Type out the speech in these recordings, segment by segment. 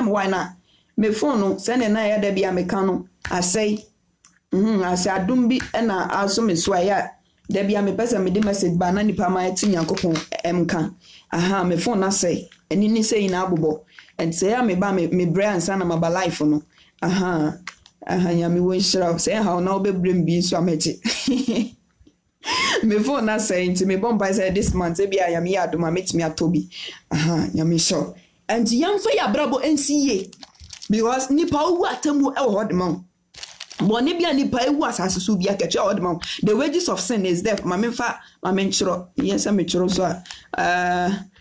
me why na me phone no send na ya da bia me kan no asai ase adom bi na aso me so aya da bia me pesa me de message ba na nipa ma ati Nyankopon emka me phone na say eni ni say na abobo and say ya me ba me brain san na ma life no ya me won shira say how na obebrem bi so ameche me phone na say nti me bomb by say this month e bia ya me adom ametimi atobi ya me sure and yam fa ya brabo NCA because nipa wu atamu e ho de man boni bia nipa ewu asase so bia keche ho de man the wages of sin is death mamemfa mamenchiro yes me chiro so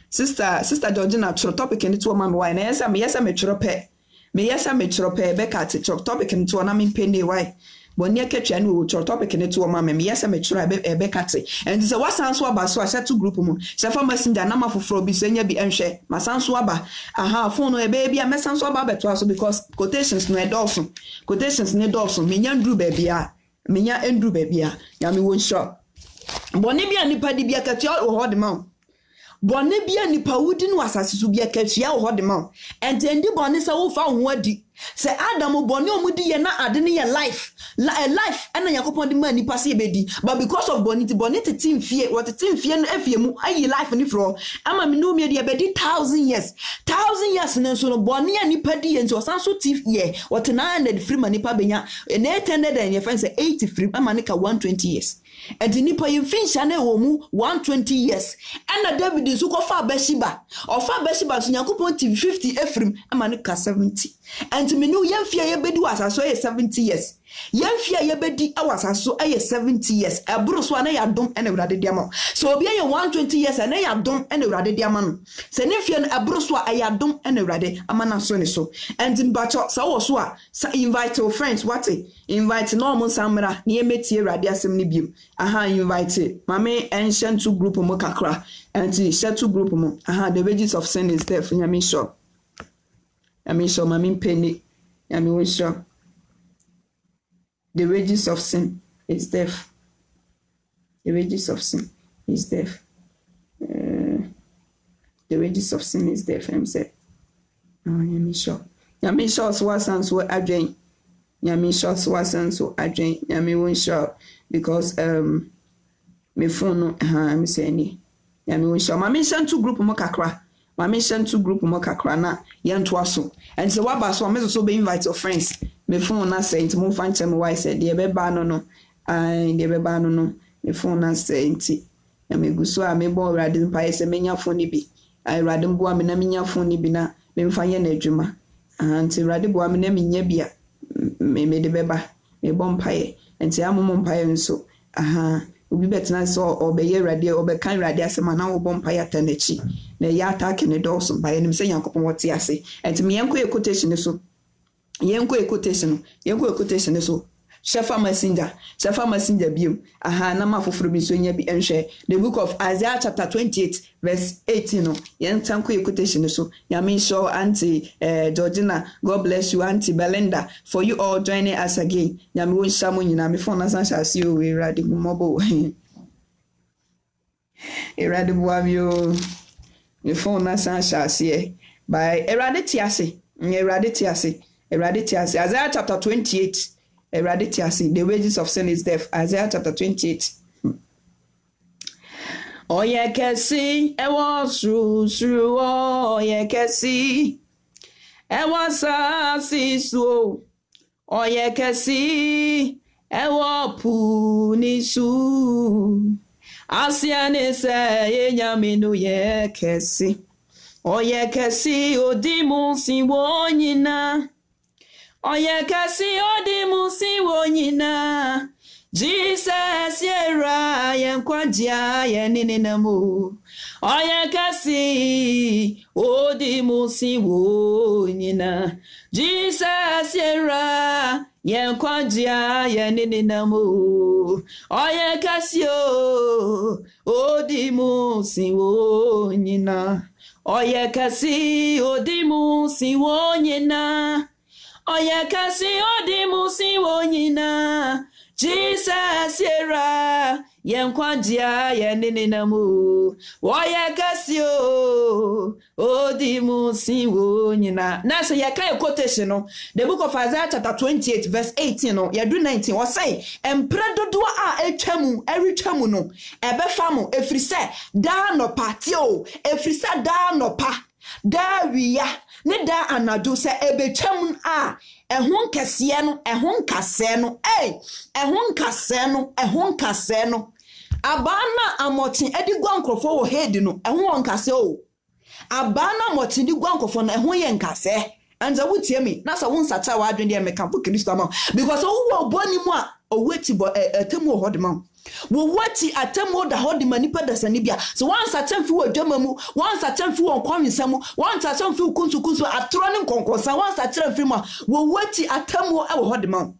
sister Georgina chiro topic ni to mama why na yes me chiro pe me yes me chiro pe be ka chiro topic ni to na me pende why boni aketwa ni wo chiro topic ni to mama me yes me chiro be ka te and so wasan so aba so a set group mu se fa messenger na mafoforo bi senya bi enhwe masan so aba phone no ebe bia mesan so aba beto so because quotations no edolso menya ndru ba bia menya ndru ba bia ya me won sure boni bia nipa di bia ketwa ho de ma boni bia nipa wudi no asase so bia ketwa ho de ma entendi boni se wo fa ho adi se Adam boni omudi ye na ade ne ye life ena Yakopon di man nipa se ebedi but because of boni team fie what team fie no afie mu ayi life ni fro ama me no me de ebedi 1000 years ne so no boni ya nipa di ye nso san so tif ye what 900 free man nipa benya na 800 and ye fan say 80 free ama ne ka 120 years and nipa ye finsha na wo mu 120 years ena David nso ko fa Beshiba so Yakopon TV 50 Ephraim ama ne ka 70 and me no yemfia ye bedi wasaso ye 70 years yemfia ye bedi awasaso ye 70 years eburu so na ya dom ene urade diama so obi ye 120 years ene ya dom ene urade diama no se ne fia no eburu so ya dom ene urade amana so ne so and mbacho sa wo so a invite your friends invite no mo samra ne emetie urade asem ne biem invite mame ancient to group mo kakra and share to group mo the wages of sin is death nyame sure mami penny yami wisho the wages of sin is death. The wages of sin is death. The wages of sin is death. I'm saying. Yami sure so wasan so adwen. Yami sure so wasan so adwen. Yami won sure because me phone no I'm saying yami won sure. Mami send two group mo kakra. Mami send two group mo kakra na yento aso. And so what about so me so be invite your friends. Me phone na say nti mo fan chem why say de be ba no me phone na say nti na me guso a me bo rade mpa say menya phone ni bi ai rade mbo a me na menya phone ni bi na me mfa ye na adwuma nti rade bo a me na menya bia me de be ba me bo mpa ye nti ammo mpa ye nso obi betena so obeye rade obekan rade asema na wo bo mpa ye tanechi na ya attack ne dawson ba ye nim say Yankopon wote ase nti me yenko e quotation so yenko e quotation so Shefa messenger biom na mafoforo bi so nya bi enhwe the book of Isaiah chapter 28 verse 18 no yentanko e quotation so yami show auntie Georgina, God bless you, auntie Belinda, for you all joining us again. Yami won shamo nyina me phone na san shase o we rade mobo e rade boamio me phone na san shase by erade tiase Isaiah chapter 28 the wages of sin is death. Isaiah chapter 28. Oh yeah, kesi, it was through. Oh yeah, kesi, it was so. Oh yeah, kesi, it was punisu. Asiane say yaminu yeah kesi. Oh yeah, kesi, odimu si wonyina. Oye kasi odimusi wonyina Jesus yera yenkwadia yenininamu Oye kasi odimusi wonyina Jesus yera yenkwadia yenininamu Oye kasi odimusi wonyina Oye kasi odimusi wonyina Oye kasi odimusi wonyina Jesus yera Yenkwandia yenene namu Woye kasio Odi musi wonyina. Na so ye kan quotation no. The book of Isaiah chapter 28 verse 18 no. Ye do 19 was say empredodo a etwamu no. Ebe famo efrise da no patio. Efrise da no pa. Da wiya ne da anadu se ebetwam a ehon kese no ehon kase no ehon kase no abana amoti edi gwankrofo wo head no ehon kase o abana amoti di gwankrofo no ehon ye nkase anza wutie me na sa won sata wa adwende me kan Kristo ma because wo boni mu a oweti bo atemu hodema wo wati atemu da hodema nipa da sanibia so once atemfi wo dwama mu once atemfi wo nkwanwesa mu once atemfi kunsu atro ne nkonkonsa once atemfi mu wo wati atemu e wo hodema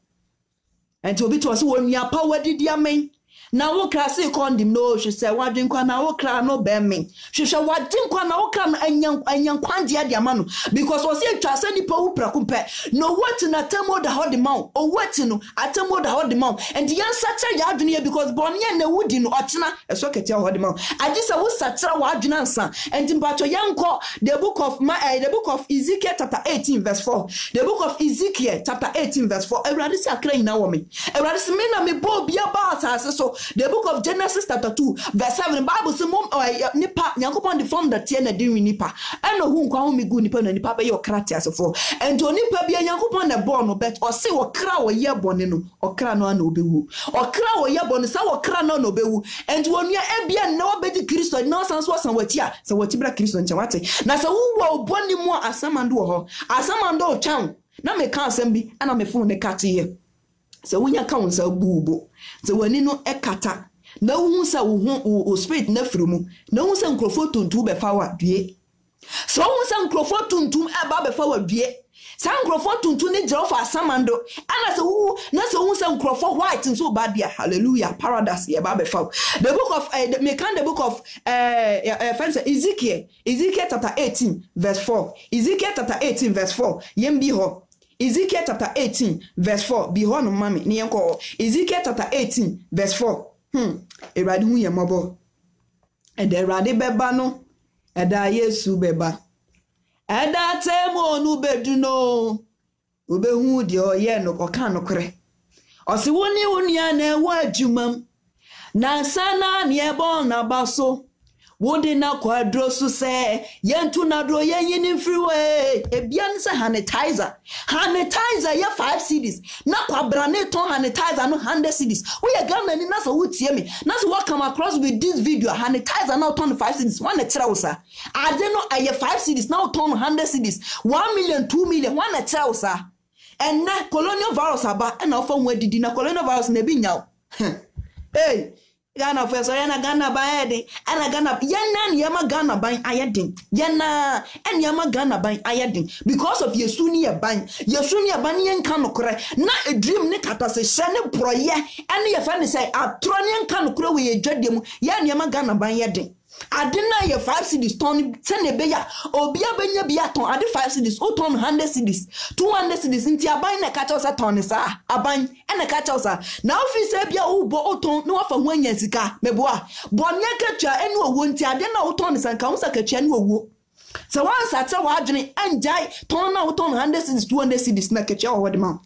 enti obi to so wo nua pa wadidi amen na wo krase kondim no hwe se wadwen kwa na wo kra no bemmen hwe wadwen kwa na wo kra no anyankwande ade amano because wo se atwase nipa wu prakumpe no wati na temo da hodema o wati no atemo da hodema and yan sacha ya adwene because bonye na wudi no otena eso ketia hodema agisa wo sacha wa adwene ansa and mpacho yanko the book of Ezekiel chapter 18 verse 4 the book of Ezekiel chapter 18 verse 4 everybody say akra ina wo me everybody say me na me bo bia ba asase so the book of Genesis chapter 2 verse 7 the Bible says nipa Yankopon the form that na din nipa eno hu nkwa hu migu nipa na nipa be your kratias for and to nipa bia Yankopon na born no bet o se wo kra wo ye bone no okra no ana obewu okra wo ye bone sa wo kra no na obewu and wonua ebia na obedi Kristo no san so san wati a se wati bra Kristo nche wate na se wo bone mu asamando ho asamando o chan na me kan asem bi ana me fun ne kate ye se wonya ka wonsa buubo se wani no ekata na hu sa wo spirit na frimu na hu sa nkrofo tuntu be fawa due so hu sa nkrofo tuntum e ba be fawa due sa nkrofo tuntu ne jero fa asamando ana se hu na se hu sa nkrofo white nso ba dia hallelujah paradise ye ba be fawa the book of the book of Ezekiel chapter 18 verse 4 Ezekiel chapter 18 verse 4 yembi ho Ezekiel chapter 18 verse 4 behold no mami ni enko Ezekiel chapter 18 verse 4 Erade hu yemobo ede erade beba no eda Yesu beba eda temo nu bedu no obehu de oye no koka no kre osi woni unia na ewo adwumam na sana ne ebo na baso wodi na kwadro so se yentu na dro yenyin freeway ebian se sanitizer ya 5 cedis na kwabra ne ton sanitizer no 100 cedis we ya Ghana ni na so wutie me na so what come across with this video sanitizer na ton 5 cedis one na kira usa ade no aye 5 cedis na ton 100 cedis 1 million 2 million one na kira usa and na colonial virus aba na ofa nwa didi na colonial virus na bi nyaw hey Ghana first yana Ghana baede ana Ghana yana yama Ghana ban ayedin yana en yama Ghana ban ayedin because of yesuni ya ban yen kan okre na a dream ne katase hye ne proye ene ye fa ne say atro ne kan okre we ye dwadem yana yama Ghana ban yedin adina ye 5 cedis ton se ne be ya obi abanya bi aton ade 5 cedis o ton 100 cedis 200 cedis nti aban na ka cha ton sa aban ene ka cha na office bia wo bo o ton no wafa ho anya sika meboa bonye katwa ene owo nti ade na wo ton sa nka wo sa katwa ne owo se wan sa cha wa adwene anjai ton na wo ton 100 cedis 200 cedis na katwa wo de ma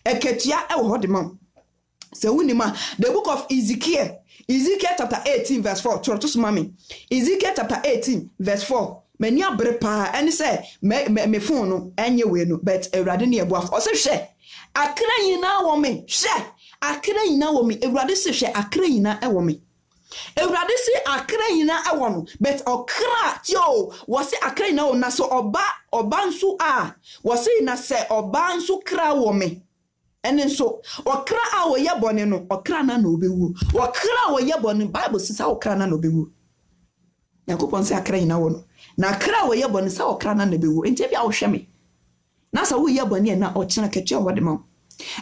ekatwa e wo de ma se wunima the book of Ezekiel chapter 18 verse 4 to mami Ezekiel chapter 18 verse 4 many abrepa and say me phone no enye we no but ewrade ne ebuaf o se hwe akra yina wo me hwe akra yina wo me ewrade se hwe akra yina e wo me ewrade se akra yina e wo no but okra tio wo se akra yina wo na so oba nso a wo se na se oba nso kra wo me enen so okra a wo ye bone no okra na na obewu okra wo ye bone Bible says okra na na obewu Yakopon se akra yina wo no na akra wo ye bone sa okra na na obewu enti bia wo hwe me na sa wo ye bone na o chena keche wo de ma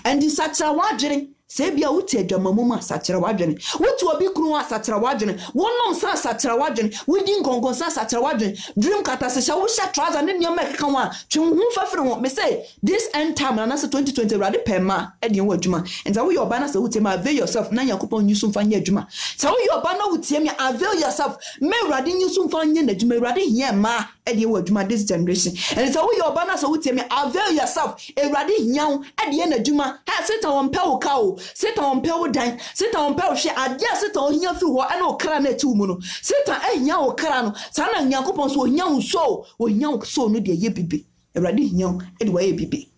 and satra wadwere se bia wuti adwamamoma asachira wadwene wuti obi kunu asachira wadwene wonom sa asachira wadwene wudi ngongon sa asachira wadwene dream katasesha wo sha trouser ne nyoma ekeka ho a twunhu fafere ho me say this end time na 2020 rade pema e de wo adwuma enza wo yo ba na se wuti ma avail yourself na yakopon nyusu mfa nya adwuma sa wo yo ba na wuti me avail yourself me rade nyusu mfa nya na adwuma rade hia ma e de wo adwuma this generation enza wo yo ba na se wuti me avail yourself e rade hia e de na adwuma ha satan won pe wo ka o satan won pe wo dan satan won pe wo hwe ade satan ohia fi ho e na okra na atu mu no satan ehia okra no sa na yakopon so ohia wo so no de ye bibi e rade hia e de wa ye bibi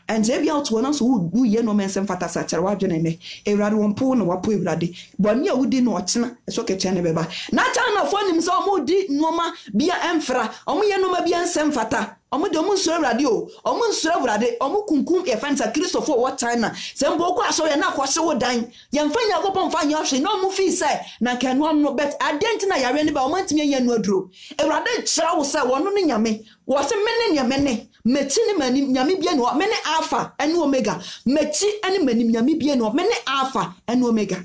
and ebi out wona so wo ye no men sem fata sachara wadwene ne ewrade won po no wapo ewrade boni a wudi no ochena so keche ne beba na cha na fo nim so mo di noma bia emfra omo ye noma bia nsem fata omo de omo nsoro ewrade o omo nsoro ewrade omo kunkum e fansa Christopher what China sembo ko aso ye na kwose wo dan ye mfanya akopon fanya ohwe no mo fi say na kanu no bet adenti na yare ne ba omo ntime ye no aduro ewrade kira wo say wono no nyame wo se mene ne mene meti ne mani nyame bia no mene alpha and omega meti ene mani nyame bia no mene alpha and omega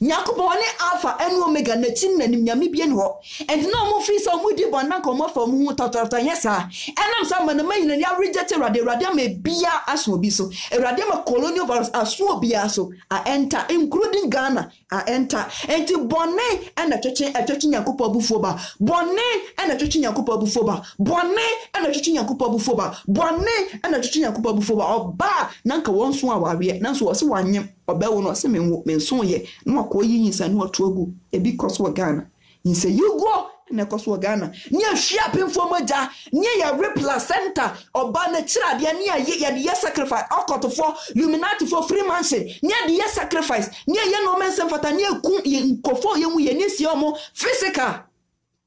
Nyakubo ne alpha and omega na tin na nyame bia no and no mo fi so mo di bona ko mo fa mo totota yesa enam sa man ma yin ya reject rade me bia aso bi so rade ma colonial virus aso bia so a enter including Ghana a enter enti bonne na twetwe nyakubo abufuo ba bonne na twetwe nyakubo abufuo ba bonne na twetwe nyakubo abufuo ba bonne na twetwe nyakubo abufuo ba oba nanka wonso aware nanso wo se wanyem oba wo no se menso ye no akoyi yinsa no atogu e because wa Ghana yinsa yugo na koso Ghana nya hwia pemfo moja nya ya replacenta oba na kirade nya ye sacrifice okotofo luminati for freemanship nya de ye sacrifice nya ye no mensem fata nya ku nkofo ye mu ye ne si omo physical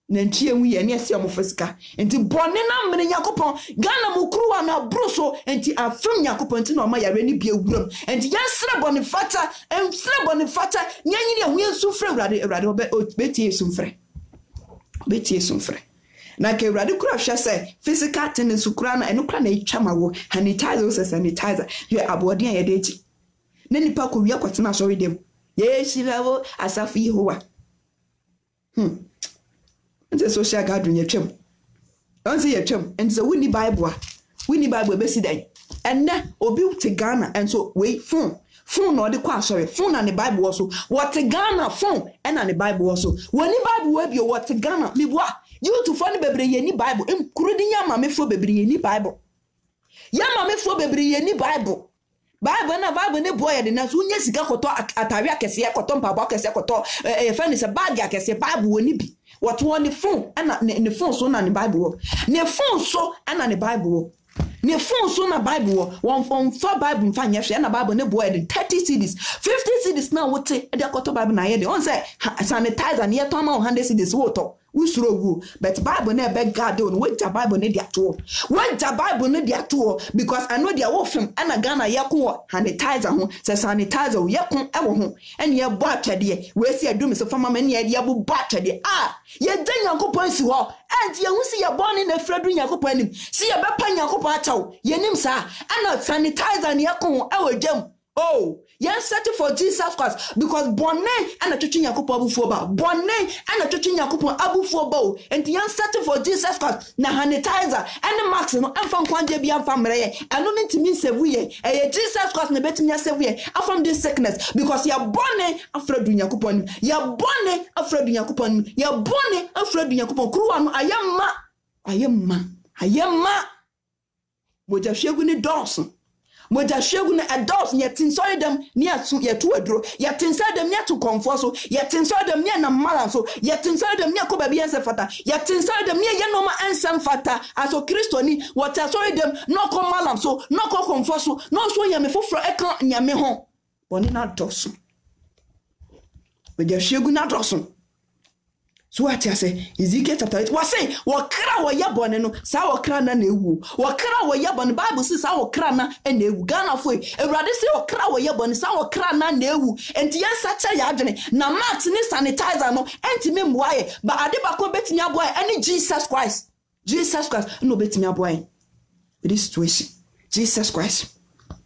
na ntie mu ye ne si omo physical enti bone na mene yakopon Ghana mu kruwa na bruso enti afem yakopon enti no ma yare ni bia wuram enti yansre bone fata nya nyini ehu ensu frɛ urade obeti esumfrɛ beti esumfrɛ na ke urade kura hwɛ sɛ physical tennis kura na eno kura na etwa wo sanitizer ye abodin ye de echi na nipa ko wia kwatena so redem ye shirawo asafi howa nse social gathering yetwem onse yetwem ense wini bible besi dan enne obi te Ghana enso we phone no de kwa asore phone na ne bible also what Ghana phone na ne bible also woni bible we bi what Ghana me boa you to phone bebre ye ni bible including ya mame fo bebre ye ni bible ne boy de na so nya sika koto atare akese koto mpabo akese koto fani se bag akese bible woni bi what one phone na ne phone so na ne bible ne phone so na ne bible ne phone so na bible one phone for bible mfa nya hwe na bible ne boy de 30 cedis 50 cedis na wote e de koto bible na ye de on say sanitizer ne to ma 100 cedis woto usuro wu but bible na be god on we ja bible ne dia to because I know dia wo fem na Ghana yakon sanitizer ho se sanitizer wo yakon e wo ho ene ye bo atwede we si adum se fama ma ne ye bo atwede ye dan yakopon si ho enti ye hu si ye boni na fradu yakopon anim si ye be pa yakopon achaw ye nim sa ana sanitizer ne yakon e wo djam oh yes set for Jesus Christ because bonne and a touching yakupo abufuo ba bonne and a touching yakupo abufuo ba and yan set for Jesus Christ na sanitizer and max no amfa kwanje bia amfa mreye eno ne ntimi sevuye Jesus Christ na betimi sevuye from this sickness because ya bonne afradu yakupo ni ya bonne afradu yakupo ni ya bonne afradu yakupo kruwa no ayemma boja hwegu ni dawson moja hwegu na adults yetin so dem ni atu yetu aduro yetin so dem ni atu komfo so yetin so dem ni na mala so yetin so dem ni akoba bi ense fata yetin so dem ni ye no ma ensem fata aso Kristo ni wata so dem no ko mala so no ko komfo so no so ye me foforo eka nyame ho boni na doso moja hwegu na doso so what you say Ezekiel chapter 8 was say wakra wo yabone no sa wakra na ewu wakra wo yabone Bible says sa wakra na ewu Ghana fo Ewurade say wakra wo yabone sa wakra na ewu enti yan sacha ya adwene na mat ni sanitizer no enti memboaye ba ade bako betimi aboaye any Jesus Christ no betimi aboaye this situation Jesus Christ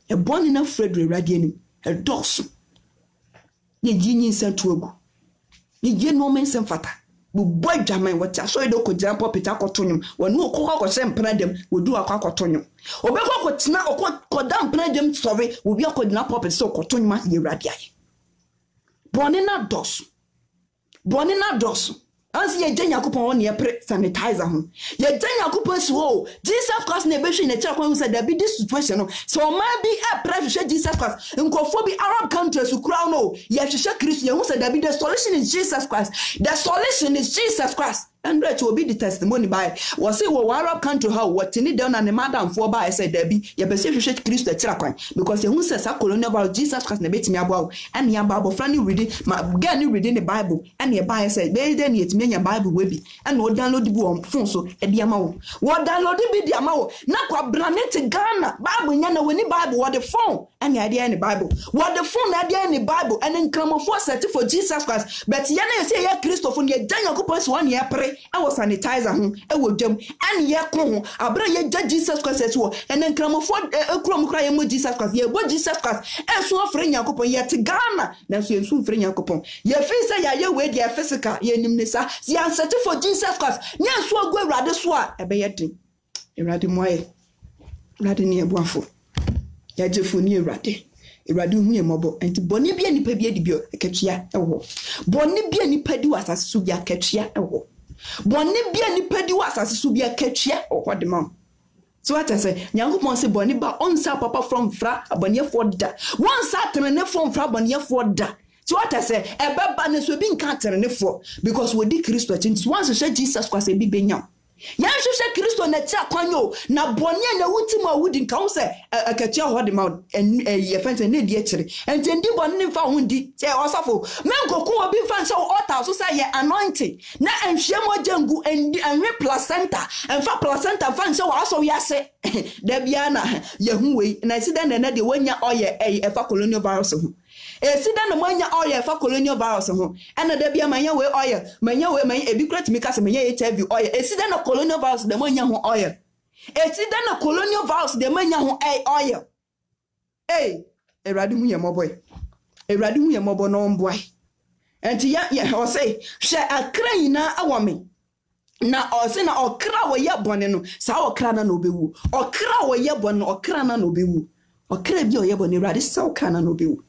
e boni na Frederick Ewurade anim e dosu ye jinyin sentuagu ye no men sen fata bu boy jamen wata so do ko jam pop ta kotonyum wonu okoko sem pradem wodu akwa kotonyum obekwa kotina okko dam pradem sorry wo bi akodina pop so kotonyum ye wrade aye boni na dosu ansi ye genya kupon won ye pre sanitizer ho ye genya kupon si ho Jesus Christ na be hwe na kira kwan say there be this situation no so man be a pre hwe Jesus Christ nkofo bi Arab countries kura no ye hwe Christ ye hu say there be the solution is Jesus Christ and let will be the testimony by was say wo Arab country how what ni down and the madam for by said there be ye be say hwe Christ kira kwan because ye hu say sa colonial about Jesus Christ na betimi abo and ya Bible friendly reading ma get ni reading the Bible and ye buy say be then ye nya Bible we bi and no download bi on phone so e dia ma wo download bi dia ma wo na kwa branet Ghana Bible nya na woni Bible what the phone and ya dia in the Bible what the phone na dia in the Bible and then come for set for Jesus Christ but ya na say ya Christopher ye jan yakopon so one ye pre e wo sanitizer ho e wo dwam and ye ko ho abra ye jan Jesus Christ so and then come for ekrom kra ye mo Jesus Christ ye bo Jesus Christ e so ofre yakopon ye te Ghana na so ye so ofre yakopon ye fi say ya ye we dia physical ye nim ne sa si answer for Jesus Christ nya so agu awrade so a ebe ye din awrade moye awrade ne ebuafo ya jefu ni awrade hu ye mobo enti boni bia nipa bia di bio akatua ewo boni bia nipa di wasase so bia akatua ewo boni bia nipa di wasase so bia akatua o de ma so what I say nyankopon se boni ba onsa papa from fra abonefo da onsa tenene from fra abonefo da. So what I say, ebeba ne so bi nka tenenefo because we di Christ into once say Jesus Christ e bi benya. Ya hwehwe Kristo na tia kwanyo na bone na wutima wudi nka wo se akatia ho de ma ye fence na di akire entendi bone ne fa ho di se osafo menkoko obi fa nse altar so say ye anointing na enhwe mo jangu enwe placenta enfa placenta fa nse wa so yase da bia na ye hu wei na si den na de wanya oye efa colonial virus ho esida na manya oil fa colonial virus ho ena da bia manya we oil manya ebi krat mi kase manya HIV oil esida na colonial virus de manya ho oil esida na colonial virus de manya ho oil erade hu ye moboy no mboai enti ya o say hwe akra yina awome na o say na okra wo ye bone no sa okra na obewu okra wo ye bone okra na obewu okra bi o ye bone erade sa okra na obewu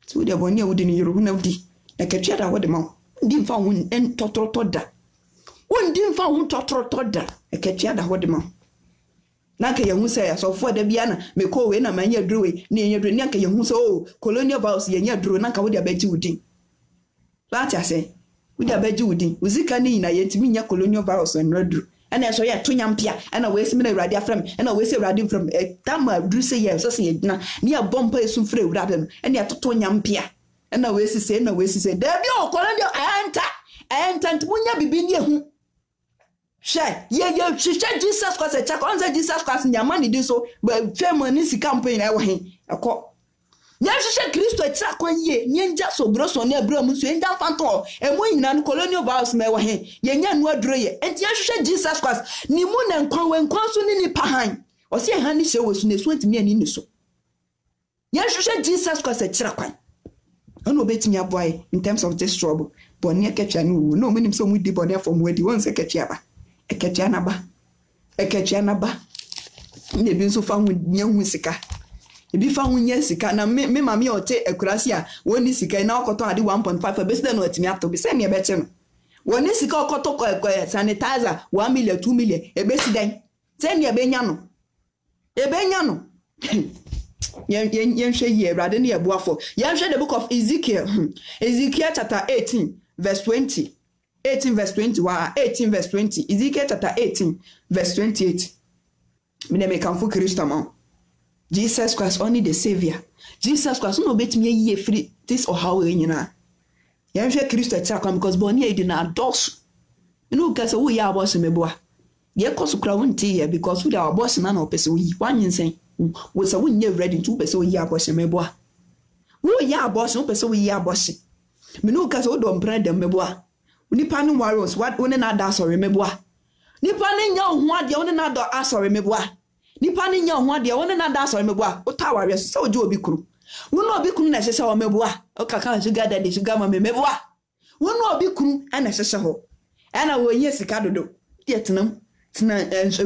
so de boni e wudi ni yoro na wudi e ketua da wode ma ndi mfa hu en totroto da wondi mfa hu totroto da e ketua da wode ma na ka ye hu se ya so fo da bia na me ko we na manya druwe ni enya dru ni ka ye hu se o colonial virus ye nya dru na ka wode abaji wudi lati ase wode abaji wudi uzika ni na ye ntimi nya colonial virus en dru ana so ye to nyampia ana we se me na urade afram ana we se urade from tama dru se ye so se ye na ni abompa esu frɛ urade no ana ye to nyampia ana we se da bi o kola de anta ntimunya bibi ni ehu hwe ye Jesus Christ e chako onse Jesus Christ nyama ni di so fema ni si campaign na wo he akọ nya hwe Kristo e chako ye nyenja so broso na abram so enja fanto emo nyina no colonial virus na wo he ye nya no aduro ye enti hwe Jesus Christ ni mu na nkwan so ni pa han o se han ni hye wo so na so ntimi ani ni so nya hwe Jesus Christ e chakwan ono obetimi aboy in terms of this trouble but ne ketua no no menim so mu di bone from wedi won se ketua ba eketua na ba ne bi nso fa hu nya hu sika ebi fa hu nya sika na me mama ote akurasi a woni sika na okoto ade 1.5 abesida no atimi ato bi se ne ebeche no woni sika okoto sanitizer 1 million 2 million ebesidan se ne ebenya no yen hwe ye brade ne ebuafo yen hwe the book of Ezekiel chapter 18 verse 20 Ezekiel chapter 18 verse 28 me make am for Christ man Jesus Christ only the savior Jesus Christ no betimi ye free this or how nyina yen hwe Christ atakam because boni e di na dos no ka se wo ya boss meboa ye kosukra wonti ye because we our boss na no pese we wanyensen we say we nye ready to pese we ya boss meboa wo ya boss no pese we ya boss me no ka se wo do mpra dem meboa nipa no warriors what one na da sorry meboa nipa ne nya ho ade one na do asori meboa nipa ne nya ho ade one na da sorry meboa o ta warriors so oje obi kuru Wono obi kunu na hye ho meboa o kaka sugar daddy sugar mama meboa wono obi kunu ana hye ho ana wo nye sika dodo yetenam tena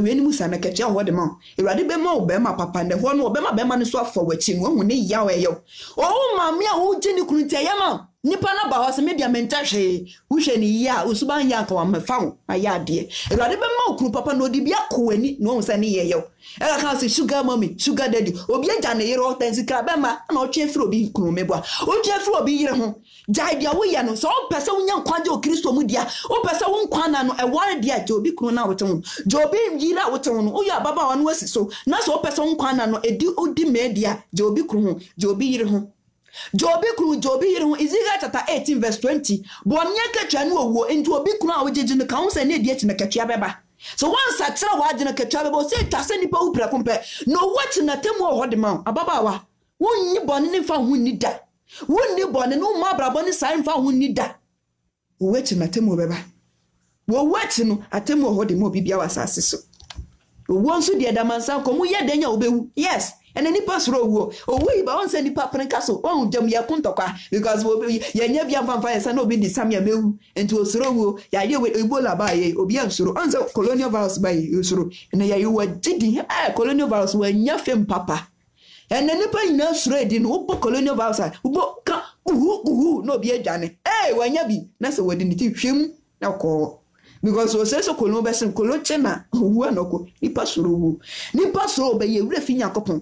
weni musa na ketia ho de ma Ewurade be ma obema papa nde ho no obema be ma ne so afọ wachi wo hu ne yawo eyo o ma me a wo gini kunu tie yama nipa na ba ho se media menta hwe wo hwe ni ya usuban ya ka wa mefa wo aya de Ewurade be ma okunu papa no di bia ko wani no wo se ne yeyo e ka se sugar mommy sugar daddy obi agya ne yero tensika be ma na o twe firi obi kunu meboa o twe firi obi yire ho jai dia wo ya no so o pese wo nya nkwaje o Kristo mu dia o pese wo nkwana no e ware dia je obi kunu na wo te Jobi yira wote wono oya baba wanu wasi so na so opese nkwana no odi media Jobi kru Jobi yire ho Jobi kru Jobi yire ho Ezekiel chapter 18 verse 20 bonye ketwa no owo enti obi kru a wojeje no kan se na edi echi na ketwa beba so once atira waje na ketwa beba o se tase nipa upra kompe no wati na temu o hode ma ababa wa wonni bone ne fa hu ni da wonni bone no ma brabo ne sai fa hu ni da wati na temu beba wo wati no atemu ho de mo bibia wasase so wo nso de damansa ko mu ye denya obewu yes ene nipa soro wo owo iba on se nipa prenka so on jam ya kuntokwa because ye nya bia mfamfa ye sa na obi di samia mewu enti osoro wo ya ye ebola ba ye obi ansoro on se colonial virus ba ye osoro ene ya ye wadidi colonial virus wa nya fem papa ene nipa ina soro edi no obo colonial virus obo ka no obi adwane wa nya bi na se wadi ni ti hwem na ko because o se so kolon besin kolon chena wu anoko nipa soro be ye wura fi nyakopon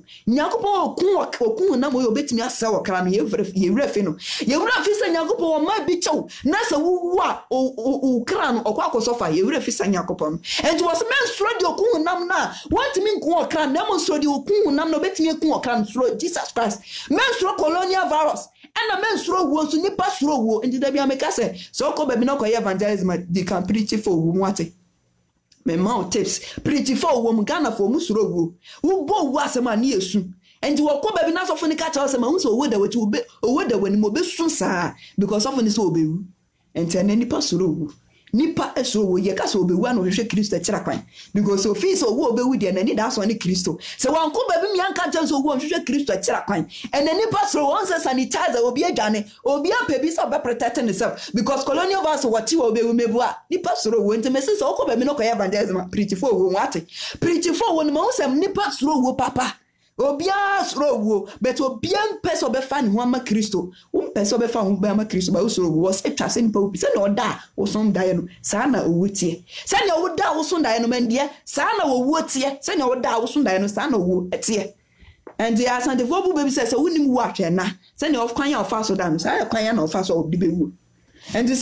okun na mo yo betimi asa wo kra no ye wura fi no ye wura fi sa nyakopon o ma bi chew na sa wu a o kra no okwa akosofa ye wura fi sa nyakopon and was men soro di okun nam na want me nkun o kra na mo soro di okun nam no betimi ekun o kra no soro Jesus Christ men soro colonial virus and men soro wo so nipa soro wo ndi da bia meka se so ko be bi na ko evangelism they can preach for wumwate me mouth tips preach for wum Ghana for musuro wo bo wo asema na yesu enti wo ko ba bi na so fo ni ka cha asema hu so wo da wati wo da wani mo be sun saa because of ni so obewu enti na nipa suro wo nipa eso wo ye ka so obewu na hwehwe Kristo kira kwan because of fees wo obewu de na ni da so ni Kristo se wan ko ba bi mi anka cha so wo hwehwe Kristo kira kwan and nipa suro won se sanitizer obi adwane obi apebi so be protect himself because colonial virus wati wo obewu mebu a nipa suro wo enti mesi so ko ba mi no ko evangelism preach for wo wate preach for wo no ma usem nipa suro wo papa obia suro wo but obia peso be fa ni ho ama Kristo peso be fa ho be ama Kristo ba usuro wo se twase nipa obi se na oda wo som dae no sa na owutie se na oda wo som dae no mandie sa na wo wutie se na oda wo som dae no sa na wo etie and the asante fo bu baby se wonim wo ahwe na se na of kwan ya ofa so da no sa kwan ya na ofa so obdi be wu and the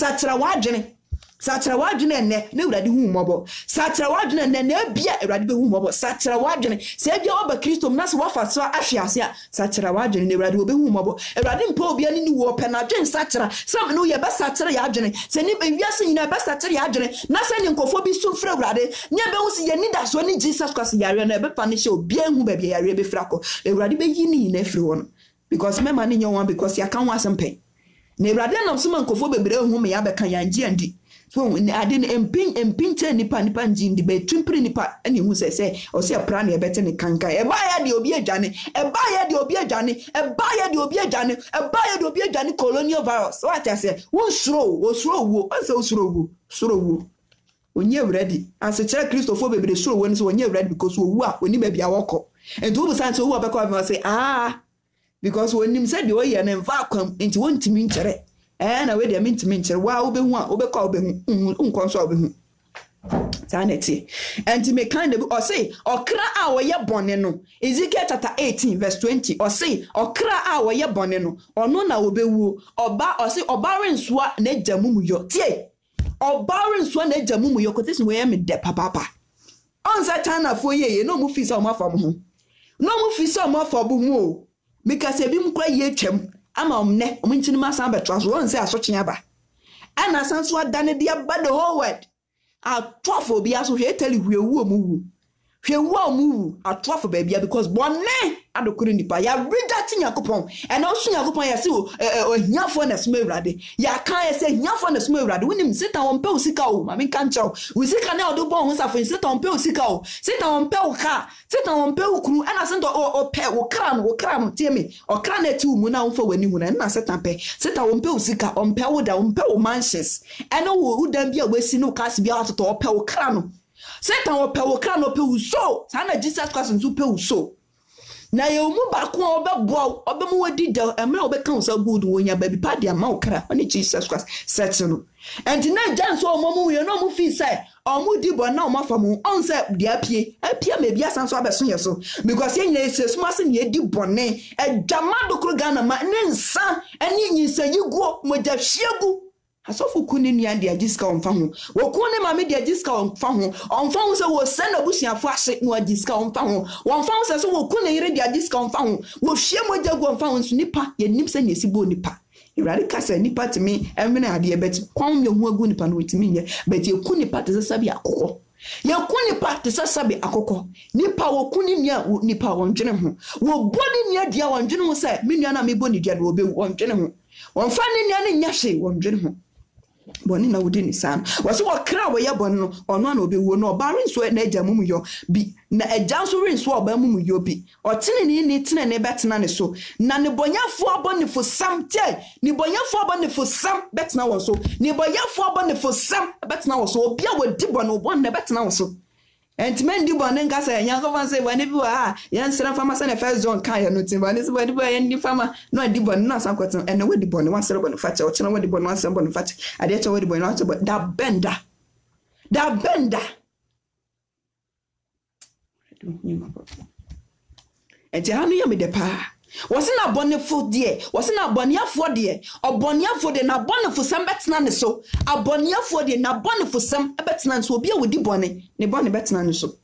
satra wadwene enne na Ewurade hu mobo satra wadwene enne na bia Ewurade be hu mobo satra wadwene se bia oba Kristo na se wafa so ahwe ase a satra wadwene na Ewurade obe hu mobo Ewurade mpa obi ani ni wo pe na dwen satra sam no ye be satra ya adwene se ni be wiase nyina be satra ya adwene na se ni nkofo bi so fra Ewurade nya be hu se ye ni da so ni Jesus Christ yare na be pa ne she obi hu ba bia yare be fra ko Ewurade be yi ni na firi won because mema ni nyon because ya kan wasempe na Ewurade na so man nkofo bebre hu me ya be kan ya ngi andi so ade ne empinche nipa njindi be twimpri nipa ani hu se o se pra na ebete ne kanka e ba ya de obi adwane colonial virus what I say wo suro wo ase suro wo onye ready as a Christopher bebre suro wo nso onye ready because wo a oni ba bia woko and wo san so wo be ko say because when him said the way and vacuum into one to mean chere na we dey mean to mean chere wa obehu a obekọ obehu nkọ so obehu sanity and to make kind of or say okra a we ye bone no Ezekiel chapter 18 verse 20 or say okra a we ye bone no ono na obewu oba or say oba rensoa na jamumu yo tie oba rensoa na jamumu yo kotesin we me de papa on satana fo ye no mu fi so ma fam ho no mu fi so ma fo bu hu o because ebi mkwa ye twem ama omne omunchini ma san betwa so won say asoche aba ana san so adane dia ba the whole world a twafo bi aso hwe tell hwe wu omu hwe wo mu atofo ba bia because bonne adokuru nipa ya reject Yakopon and also Yakopon ya se ohiafo na soma Awurade ya kan ya se hiafo na soma Awurade wonim Satan won pe usika o ma me kan chaw usika na odo bon ho safo Satan won pe usika o Satan won pe uka Satan won pe ukuru na se ndo o pe wo kra no tie me o kra na ti mu na won fa wani hu na Satan won pe usika on pe wo da won pe wo manches and wo dan bia wasi no kas bia atoto o pe wo kra no Satan wo pe wo kra no pe uso sana Jesus Christ nso pe uso na ye mu ba ko obebo obemu wadi da emre obeka unsa good wonya baby padi ama okra oni Jesus Christ settle and na janso omomu ye no mu fi say omu di bo na omafa mu on say dia apie me bia sanso abeso yeso because ye nyina yesu mase ne di bone ejamado kro Ghana ma ne nsa eni nyinsa yiguo moja hwiegu asofu kuni nua de agiska onfa ho wo kuni mame de agiska onfa ho se wo send obusiafo ase no agiska onfa ho onfa ho se so wo kuni yire de agiska onfa ho wo hwie moja gu onfa ho nso nipa ye nim se ne sibo nipa irade kasa nipa timi emene ade bet kwon me hu agu nipa no timi ye bet ye kuni nipa te sabi akokɔ ye kuni nipa te sabi akokɔ nipa wo kuni nua nipa wondwene ho wo boni nua dia wondwene ho se me nua na me boni dia no obe wondwene ho wonfa ne nua ne nyahye wondwene ho boni na wudi ni san wase wakra wo ye bon no ono na obewo no obare nso na agya mum yo bi na agya nso re nso oba mum yo bi otene ni tene ne betena ne so na ne bonyafo abonefo sam tie ne bonyafo abonefo sam betena wo so ne bonyafo abonefo sam betena wo so obi a wadi bon no bon na betena wo so entimen di bon nka say Yakopon say wani bi wa yan sra fama say na first John kan ya no tin wani say wadi bi yan di fama no di bon no asan kwatin ene wadi bon wan sra bon fache o chena wadi bon wan sra bon fache ade cha wadi bon wan sra da benda enti hanu ya me de pa wasi na bonefo de wasi na boniafo de oboniafo de na bonefo sam betena ne so aboniafo de na bonefo sam betena so obi a wodi bone ne bone betena ne so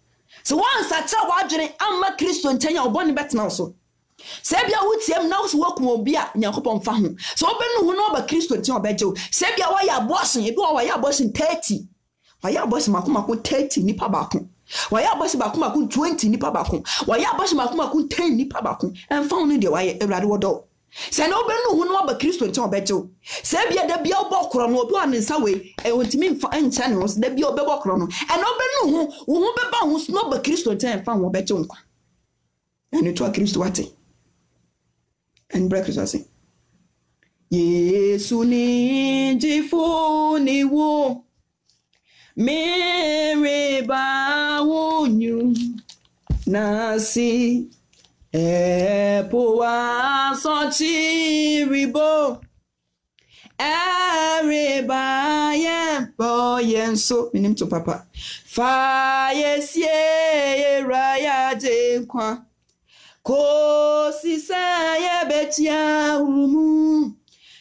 so once a cha wadwene amma Kristo ntanya obone betena so se bia wutiem na so wakum obi a Yakopon fa ho so obenu hu no ba Kristo ntanya obeje se bia wa ya abortion ebi wa ya abortion 30 wa ya abortion makoma 30 nipa ba ko waya bosi bakuma kun 20 nipa bakun waya bosi bakuma kun 10 nipa bakun enfa onu de waye Awurade wodo se na obenu hu no ba Kristo nti obeje se bia da bia obokro no obi an nsa we ontimi mfa encha ne ho da bia obebokro no ena obenu hu wo hu beba hu no ba Kristo nti enfa wo obeje nkwa eni to Kristo wate en breakfast ase Yesu ni jifuni wo mere ba wonyu nasi epo wa sochi ribo ba ye boyenso minim to papa fa yesie raya de kwa ko si sa ye betia humu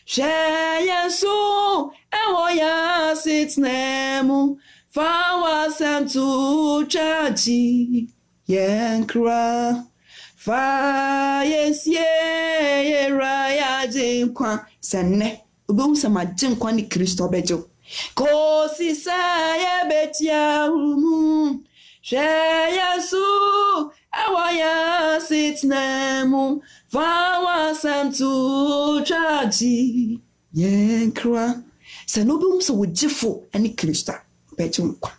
Sheyensu ewo ya sitnemu fawa samtu chachi yenkra fa yesie raya jinkwa senne obo sama jinkwa ni Kristo bejo ko sisa ye betia humu Sheyensu ewo ya sitnemu Fawa samtu chaji yenkra se no be so wogifo ani Kristo beje nkwa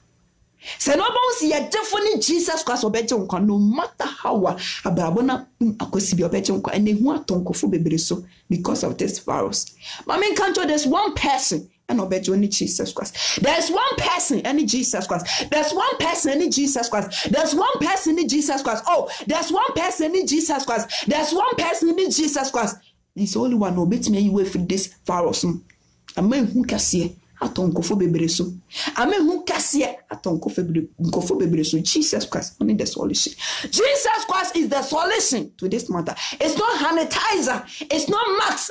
se no be so ye gifo ni Jesus Christ obeje nkwa no matter how abrabo na akosi bi obeje nkwa ene hu atonkofo bebere so because of this virus mama can't there's one person and obeje ni Jesus Christ there's one person any Jesus Christ there's one person any Jesus Christ there's one person in Jesus Christ oh there's one person in Jesus Christ there's one person in Jesus Christ it's only one obet me you for this virus amen hu kase atonkofo bebere so amen hu kase atonkofo bebere so Jesus Christ only the solution Jesus Christ is the solution to this matter it's not sanitizer it's not max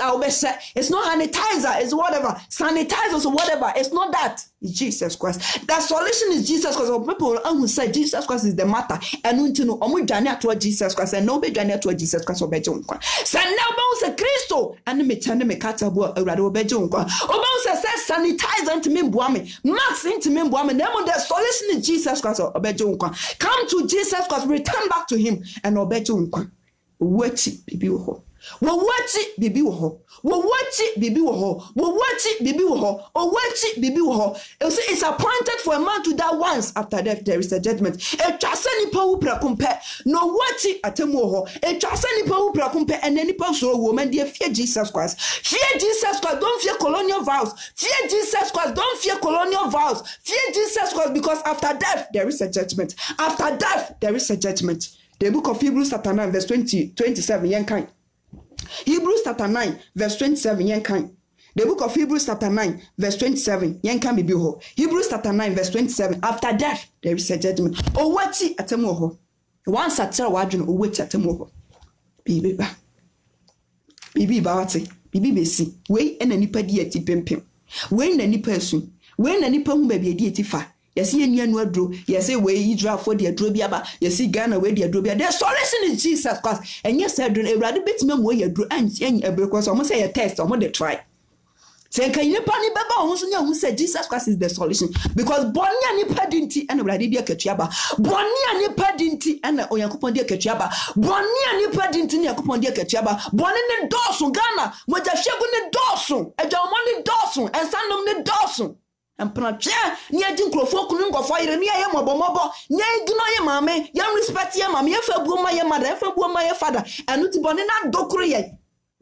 it's not sanitizer it's whatever sanitizers or whatever it's not that it's Jesus Christ the solution is Jesus Christ people who say Jesus Christ is the matter and unto no omo dwane ato Jesus Christ and no be dwane ato Jesus Christ obeje nkwa say now bounce Kristo and me tane me kata bo Awurade obeje nkwa o bounce say sanitizer Pfizer into me boame, Max into me boame. Nemo the solution is Jesus Christ or Obejunkwa. Come to Jesus Christ, return back to him and Obejunkwa. Wechi bibi wo. Wo wechi bibi wo. Wo wechi bibi wo. Wo wechi bibi wo. O wechi bibi wo. It's appointed for a man to die once. After death there is a judgment. E twase nipa wu prakumpe. No wechi atemu wo. E twase nipa wu prakumpe and nipa so wo man dey fear Jesus Christ. Fear Jesus Christ. Don't fear colonial vows. Fear Jesus Christ. Don't fear colonial vows. Fear Jesus Christ because after death there is a judgment. After death there is a judgment. The book of Hebrews chapter 9 verse 27 yen kind. Hebrews chapter 9 verse 27 yen kind. The book of Hebrews chapter 9 verse 27 yen kan be ho. Hebrews chapter 9 verse 27 after death there is a judgment. O wati atemu ho. Once atira wadwene o wati atemu ho. Bibi ba wati. Bibi besi. We na nipa di ati pempem. We na nipa asu. We na nipa hu ba bi adi ati fa. Yes, you know adro. Yes, we draw for the adrobiaba. Yes, Ghana where the adrobia. There's solution in Jesus Christ. And yes, I don't a rather bit me more you drew and because almost say a test or what they try. Say, can you panic baba who said Jesus Christ is the solution? Because Bonia ni padinti and Radidia Kachaba. Bonia ni padinti and Oyakupondia Kachaba. Bonia ni padinti and Yakupondia Kachaba. Bonin and Dawson Ghana. What the Shagun Dawson. A Jamoni Dawson and San of Dawson. And Pracha, near Dinclofo, Kunungo fire, near Yamobo, near Gnoya Mame, young respect your mammy, if a woman, your mother, if a woman, your father, and not bonina docre.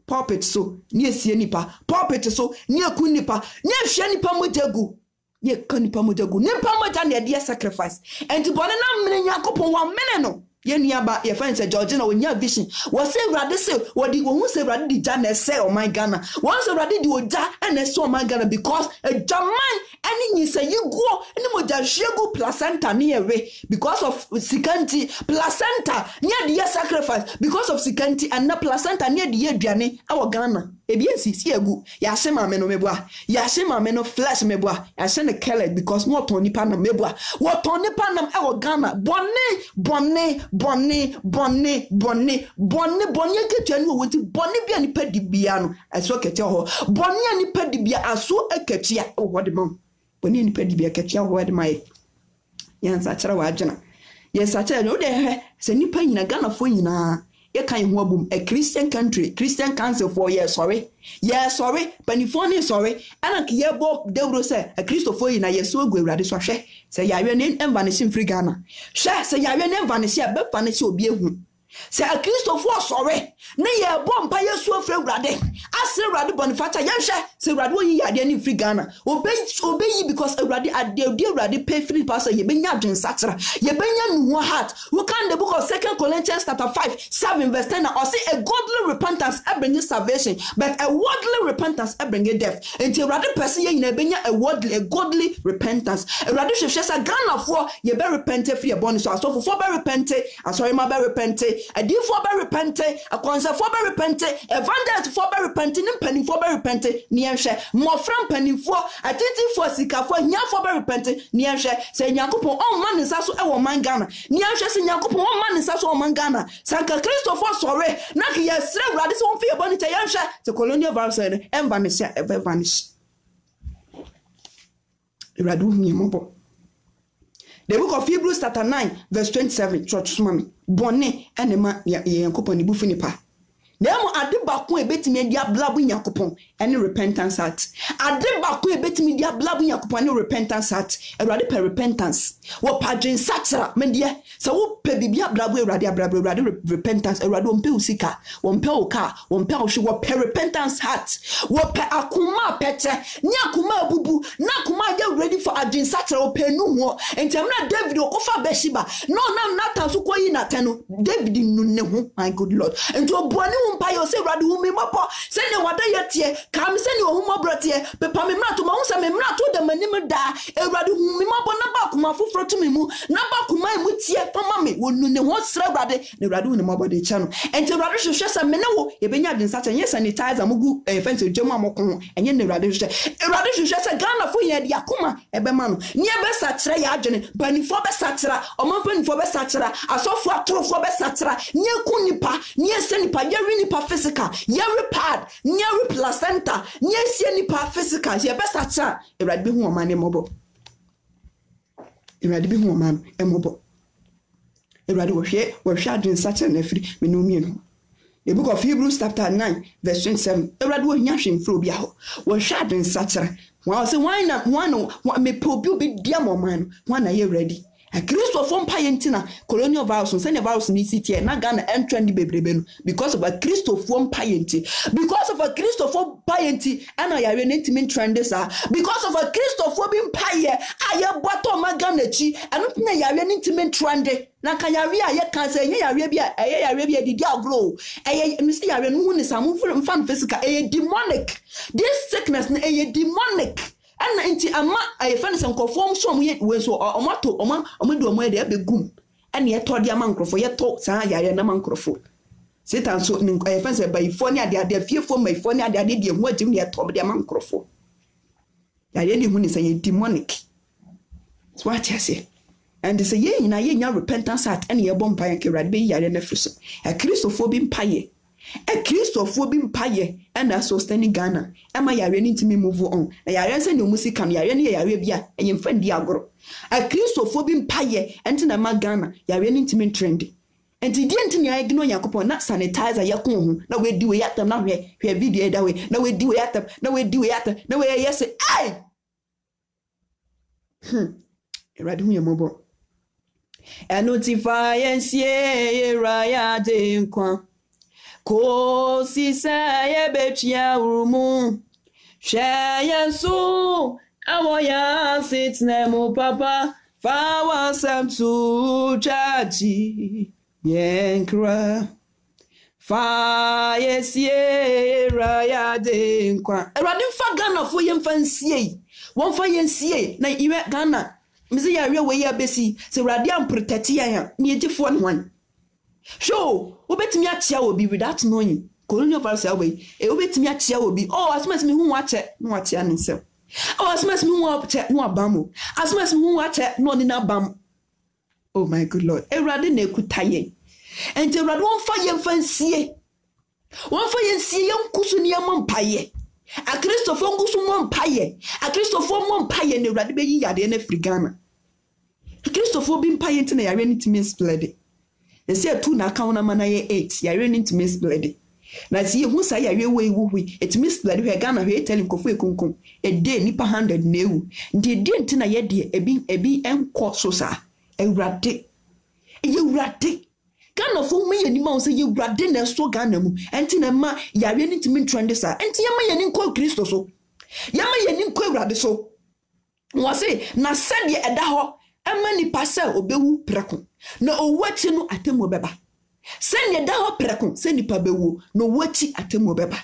Puppet so, near Sienipa, puppet so, near Kunipa, near Shanipa Mutegu, near Kunipa Mutegu, near Pamatan, near dear sacrifice, and to bonina Yakopo 1 minute. Yeniaba, your friend said Georgina, when your vision was say rather say what the one say rather the Jan say oh my Ghana. Once already do ja and I saw my Ghana because a German and you say you go and you just go placenta near way because of Sikanti placenta near the sacrifice because of Sikanti and the placenta near the Diane our Ghana. Ebiensi si egu ya shema meno mebwa ya shema meno flesh mebwa ya shene kele because what on nipa na mebwa what on nipa na ewo Ghana bonne ketua ni woti bonne bia ni pedi bia no aso ketia ho bonne ni pedi bia aso eketia ho de mam bonne ni pedi bia ketia ho de mai yansa kire wa agena yansa kire no de se nipa nyina Ghana fo nyina ye kan ho abum a Christian country Christian council for sorry panifoni sorry ana ke ye bo dewro se a Christopher nyina ye so gu awrade so hwe se yawe ne envanishing free Ghana hwe se yawe ne envanish e be fanish obi ehu se a Christopher sorry ne ye bo mpa ye so free awrade ase awrade bonifata ye hwe se awrade oyi ade ni free Ghana obeyi because awrade ade awrade pay free pastor ye benya adwen satra ye benya nuho heart we can the book of 2 Corinthians chapter 5:7 verse 10 or say a godly repentance brings salvation but a worldly repentance brings death enti awrade person ye nyina benya a godly repentance awrade hwehwe sa Ghana for ye be repent free born so asofo for be repent asori ma be repent adi for be repent akonsa for be repent evangelist for be repent mpani for be repent ni ehwe mo from pani for atiti for sika for nya for be repent ni ehwe se Yakopon on man nsa so e wo man Ghana ni ehwe se Yakopon on man nsa so o man Ghana sanka Christopher sorry na ke yesre awrade so on fe boni te ehwe se colonial virus en vanish e vanish iradu ni mobo. The book of Hebrews chapter 9 verse 27 church mami bonne enema Yakopon ibu finipa Nemo adibakun ebetimi dia blabu Yakopon any repentance heart. Adibakun ebetimi dia blabu Yakopon any repentance heart. Erade per repentance. Wo padwen satra media. Se wo pe bibia blabu erade repentance. Erade ompe usika, ompe oka, ompe ohwe wo per repentance heart. Wo pe akuma pete, ni akuma abubu, na akuma ya ready for adwen satra wo pe nu ho. Entemna David okofa Beshiba. No na Nathan so koyi nateno. David nu ne ho, my good Lord. Ento boani umpa yo se radu humi mapo se ne wada yetie kam se ne ohuma brotie pepa me mrato ma hunsa me mrato de manim da e radu humi mapo na ba kuma foforo to me mu na ba kuma mu tie fama me wonu ne ho sra rade ne radu ne mabo de cha no enti radu hwehwe sa me ne wo ye benya den sa chen ye sanitizer mugu fence djemu amoko enye ne radu hwehwe sa Ghana fo ye de akoma e be ma no ne e be sa kire ya adwene banifo be sa kira omanfo nifo be sa kira asofo atrofo be sa kira ne ku nipa ne se nipa ye nipa physical ye repad nye placenta nye sie nipa physical ye best acha Ewurade bi hu omane mobo Ewurade bi hu omane emobo Ewurade wo hwe adwen sacha na afiri me no mienu the book of Hebrews chapter 9 verse 27 Ewurade wo hia hwe mfro bia ho wo hwe adwen sacha wa say why na one me pobi obi dia moman one na ye ready a Christo from Payentina, colonial virus, and send a virus in city, and Ghana and trendy baby because of a Christo from Payenti, because of a Christo from Payenti, and I are an intimate trenders are because of a Christo from being Paye, I have bottom Maganechi, and not nay an intimate trendy. Nakayaria, ye can say, Arabia, Arabia, did ya grow? A Mr. Aaron Moon is a move from fun physical, a demonic. This sickness, a demonic. And inti ama ayefane se nkofo nso we so omato omedo omo de abegum ene ye to de amankrofo ye to san yare na mankrofo Satan so ayefane se bayifo ne ade afiefo mayifo ne ade de hu agim ne ye to de amankrofo yare ne hu ne se ye demonic so what you say and say ye nyina ye nya repentance at ene ye bompa ye Ewurade be yare na friso a Christopher mpaye a Christopher bi mpaye and a sustaining Ghana am I ready to move on na yare se no music am yare ne yare bia enye mfa ndi agoro a Christopher bi mpaye enti na ma Ghana yare ne ntimi trend enti die enti ne agno yakopon na sanitizer yakon ho na we di we yatam na hwe video da we na we di we yatam na we di we yatam na we yes ai Ewurade hu yemobo notify ensie raya de nkwa ko si saye betia urumu shayansu awoya sitnemu papa fa wasam tu chaji yenkra fa yesie raya de nkwa Ewurade fa Ghana fo yemfa nsie won fa yensie na iwe Ghana mzi ya we we ya besi se Ewurade am protect ya ni ejifo ne wan show obetimi achia obi without knowing colonial virus away obetimi achia obi asmas me hu wache no achia nsem asmas me hu wache no abamo asmas me hu wache no ni na bam oh my good Lord Ewurade na ekutaye enti Ewurade won fa yemfansie yenkusu ne yempaye a Christopher ngusu mompaye a Christopher mompaye ne Ewurade be yi yade na Africana a Christopher bi mpaye enti na yare ni timi splendid. They say 2 na account na mana ye 8 ya ready to miss bloody na see hu say ya we wuwi it miss bloody we Ghana we tell nkofo ekunkun a day nipa 100 na ewu ndi de nti na ye de ebi enko so sa Ewurade Ghana fo mu ye ni ma say Ewurade na so Ghana mu enti na ma ya ready to mean trend sa enti ya ma ye ni nko Kristo so ya ma ye ni nko Ewurade so wo say na said ye eda ho amani pasa obewu preko na owati no atemu beba sene da ho preko se nipa bewu no wati atemu beba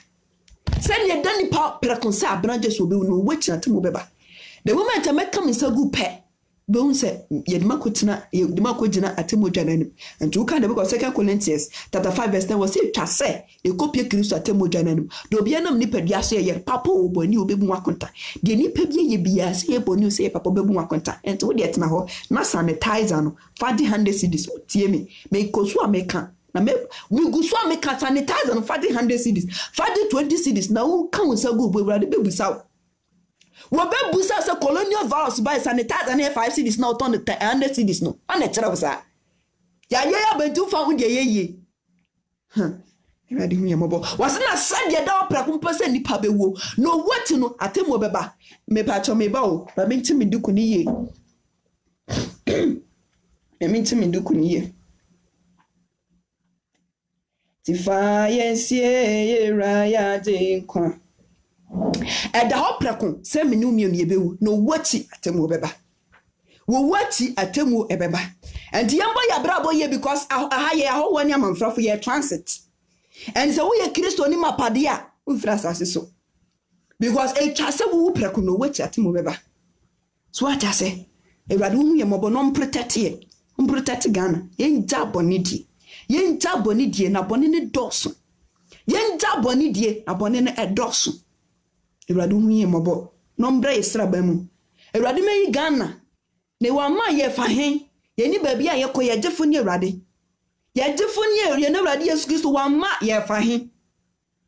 sene da nipa preko se abranje so obewu no wati atemu beba the moment I make come nsagu pe be un se yedima kotina yedima kogina atemu dwananim and you can the book of 2 Corinthians chapter 5 verse 10 was it say e kopie Kristo atemu dwananim do bia nam nipa dia so ye papa oboni obebu akonta de nipa bia ye bia se ye boni se ye papa obebu akonta enti wo de etna ho na sanitizer no fadi 100 cedis tie me kosu ameka na me gusu ameka sanitizer no fadi 100 cedis fadi 20 cedis na wo kan wo sagu obo Ewurade bebusa Busa se colonial virus by sanitizer and 5 cities now turn the 100 cities no. And it's a ya bentu fa unde ye. Ewurade hu yemobo. Was na said ya da prakumpa se nipa bewo. No what no atemu beba. Me pa cho me ba o. Ba me ntimi duku ni ye. Me ntimi duku ni ye. Tifa yensie raya de nkwa. Eda ho prekon se menu mienu yebewu no wati atemu beba wo wati atemu ebeba and yambo ya brabo ye because ahaye aho wani amanfrafo ye transit and so we Kristo ni mapade a ufra sase so because e twase wo prekon no wati atemu beba so what I say Ewurade hu ye mobo no protect Ghana yenja boni die na boni ne doso yenja boni die na boni ne edoso Ewurade hu ye mobo no mbra yesra ba mu Ewurade meyi Ghana ne wa ma ye fa hen ye ni ba bia ye ko ye jefo ni Ewurade ya defoni ye na urade Yesu Kristo wa ma ye fahin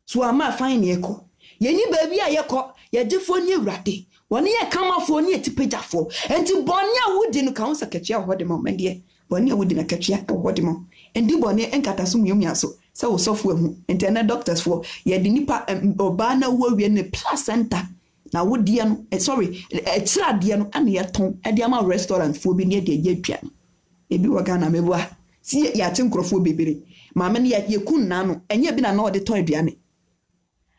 so ama fahin ne eko ye ni baabi a ye ko ya defoni urade woni ye kamafo ni etipejafo enti boni a wudi no kan sakachia hode ma mende boni a wudi na kachia hode ma endi boni enkata so myom yaso se wo sofo hu enti na doctors for ye de nipa oba na wo wie ne placenta na wodi no sorry etirade no ana ye ton e de ama restaurant fo bi ne de ye atwa ebi wo Ghana mebua si ya tinkrofo bebere maame ne ye kun na no enye bi na na ode ton aduane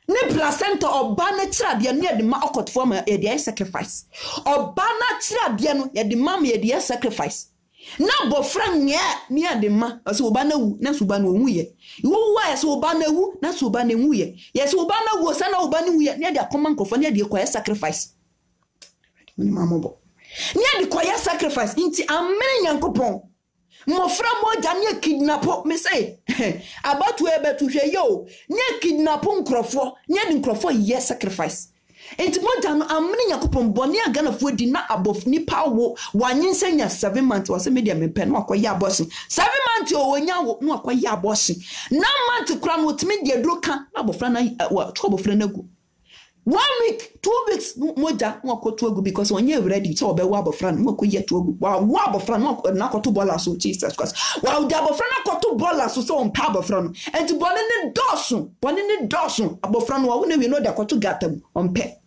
ne placenta oba na tirade no ye de ma okotfo ma ye de sacrifice oba na tirade no ye de ma ye de sacrifice na bofra nye ni ade ma so oba na wu na so oba na wu ye wo wa ye so oba na wu na so oba na wu ye ye so oba na wu sa na oba na wu ye ne de akoma nkofo ne de kwa sacrifice ni mamobo ne de kwa sacrifice nti amene Nyankopon mofra moja ne kidnapo me say about we betu hwe yo ne kidnapo nkrofo ne de nkrofo ye sacrifice enti moja no amene Nyankopon bone aganafo di na abof nipa wo wanyensanya 7 months wase media mempe no akoya abortion 7 months o wonya wo no akoya abortion na month kura no timi de droka abofra na abofra na gu 1 week 2 weeks moja no akoto agu because onye ready so obewa abofra no akoya to agu wa abofra no na akoto bola so Jesus Christ wa uja abofra na akoto bola so on pa abofra no enti bone ne dosun abofra no wa na we no de akoto gatam on pe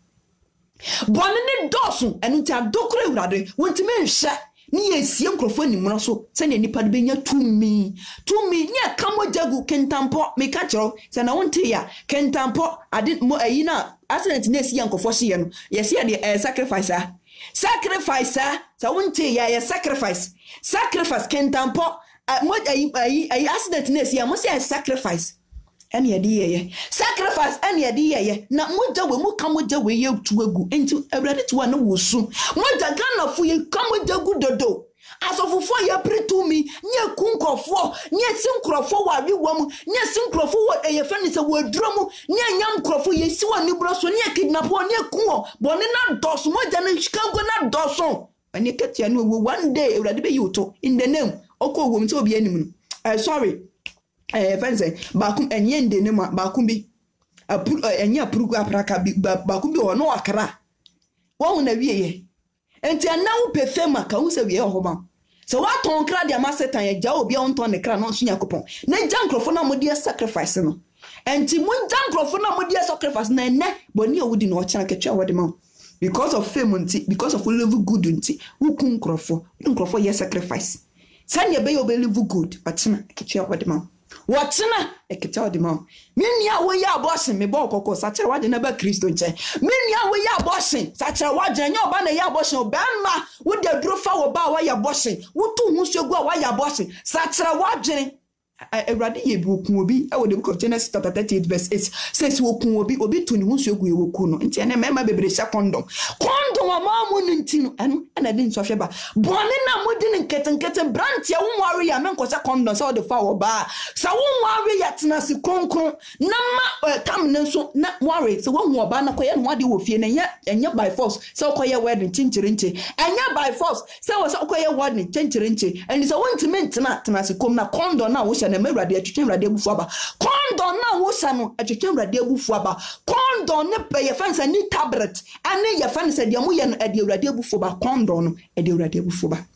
bone ne dosun enu ti adokore urade wonti me nhye ni yesie nkrofo animro so se ne nipa de benya tumi ne kamojagu kentampo me ka chero se na wonte ya kentampo ade mo ayi na accident na esi yankofo hye no yesi de sacrifice sa wonte ya sacrifice kentampo mo ayi accident na esi ya mo se sacrifice ene ye sacrifice ene ye na moja we mu kamoja we ye tuagu enti awrade tuwa na wosu moja Ghana fu ye kamoja gu dodo asofofo ye pretumi nye kunkofo nye sinkrofo wa wiwam nye sinkrofo wa ye fani se wadromu nye nyamkrofo ye siwa ni broso nye kidnapo nye kuo bone na doso moja na Chicago na doso ene ketia no we one day awrade be yuto in the name okwo wom se obi anim no sorry fancy bakum enye ndene ma bakum bi enye aprugu apraka bi bakum bi ono akra wo na wieye enti anawo pefema ka wo se wieye hoba so wa ton kra dia masetan ya ja obi on ton ne kra no so Yakopon na jankrofo na modi sacrifice no enti mun jankrofo na modi sacrifice na ene boni awudi no ochana ketwa wode ma because of fame nti because of live good nti wukun nkrofo ye sacrifice sanya be yo be live good ochana ketwa wode ma watina eketa de ma menia wo ya abortion me bo kokko sachere wade na ba Kristo nche menia wo ya abortion sachere wade nya oba na ya abortion obanma wo de drofa wo ba wa ya abortion wo tu hu segu a wa ya abortion sachere wade Ewrade ye bi okun obi e wo the book of Genesis chapter 38 verse 8 says wo kun obi tu ni hu segu ye wo kun no nti ene mema bebre sha condom amamu nti no eno na de nso hweba bone na modi ne nketenkete brant ya wo nware ya menko sha condom so de fa wo ba sa wo nware ya tena si konkron na ma tam ne nso na nware so wo hu oba na koye no wade wo fie na enye by force so koye wedding chinchirinche enye by force so koye wedding chinchirinche and so won tena si kom na condom na wo na mewrade atwetwe wrade abufu aba condom na wo sa no atwetwe wrade abufu aba condom ne pe ye fansa ni tablet ane ye fansa de mo ye no ade wrade abufu aba condom no ade wrade abufu aba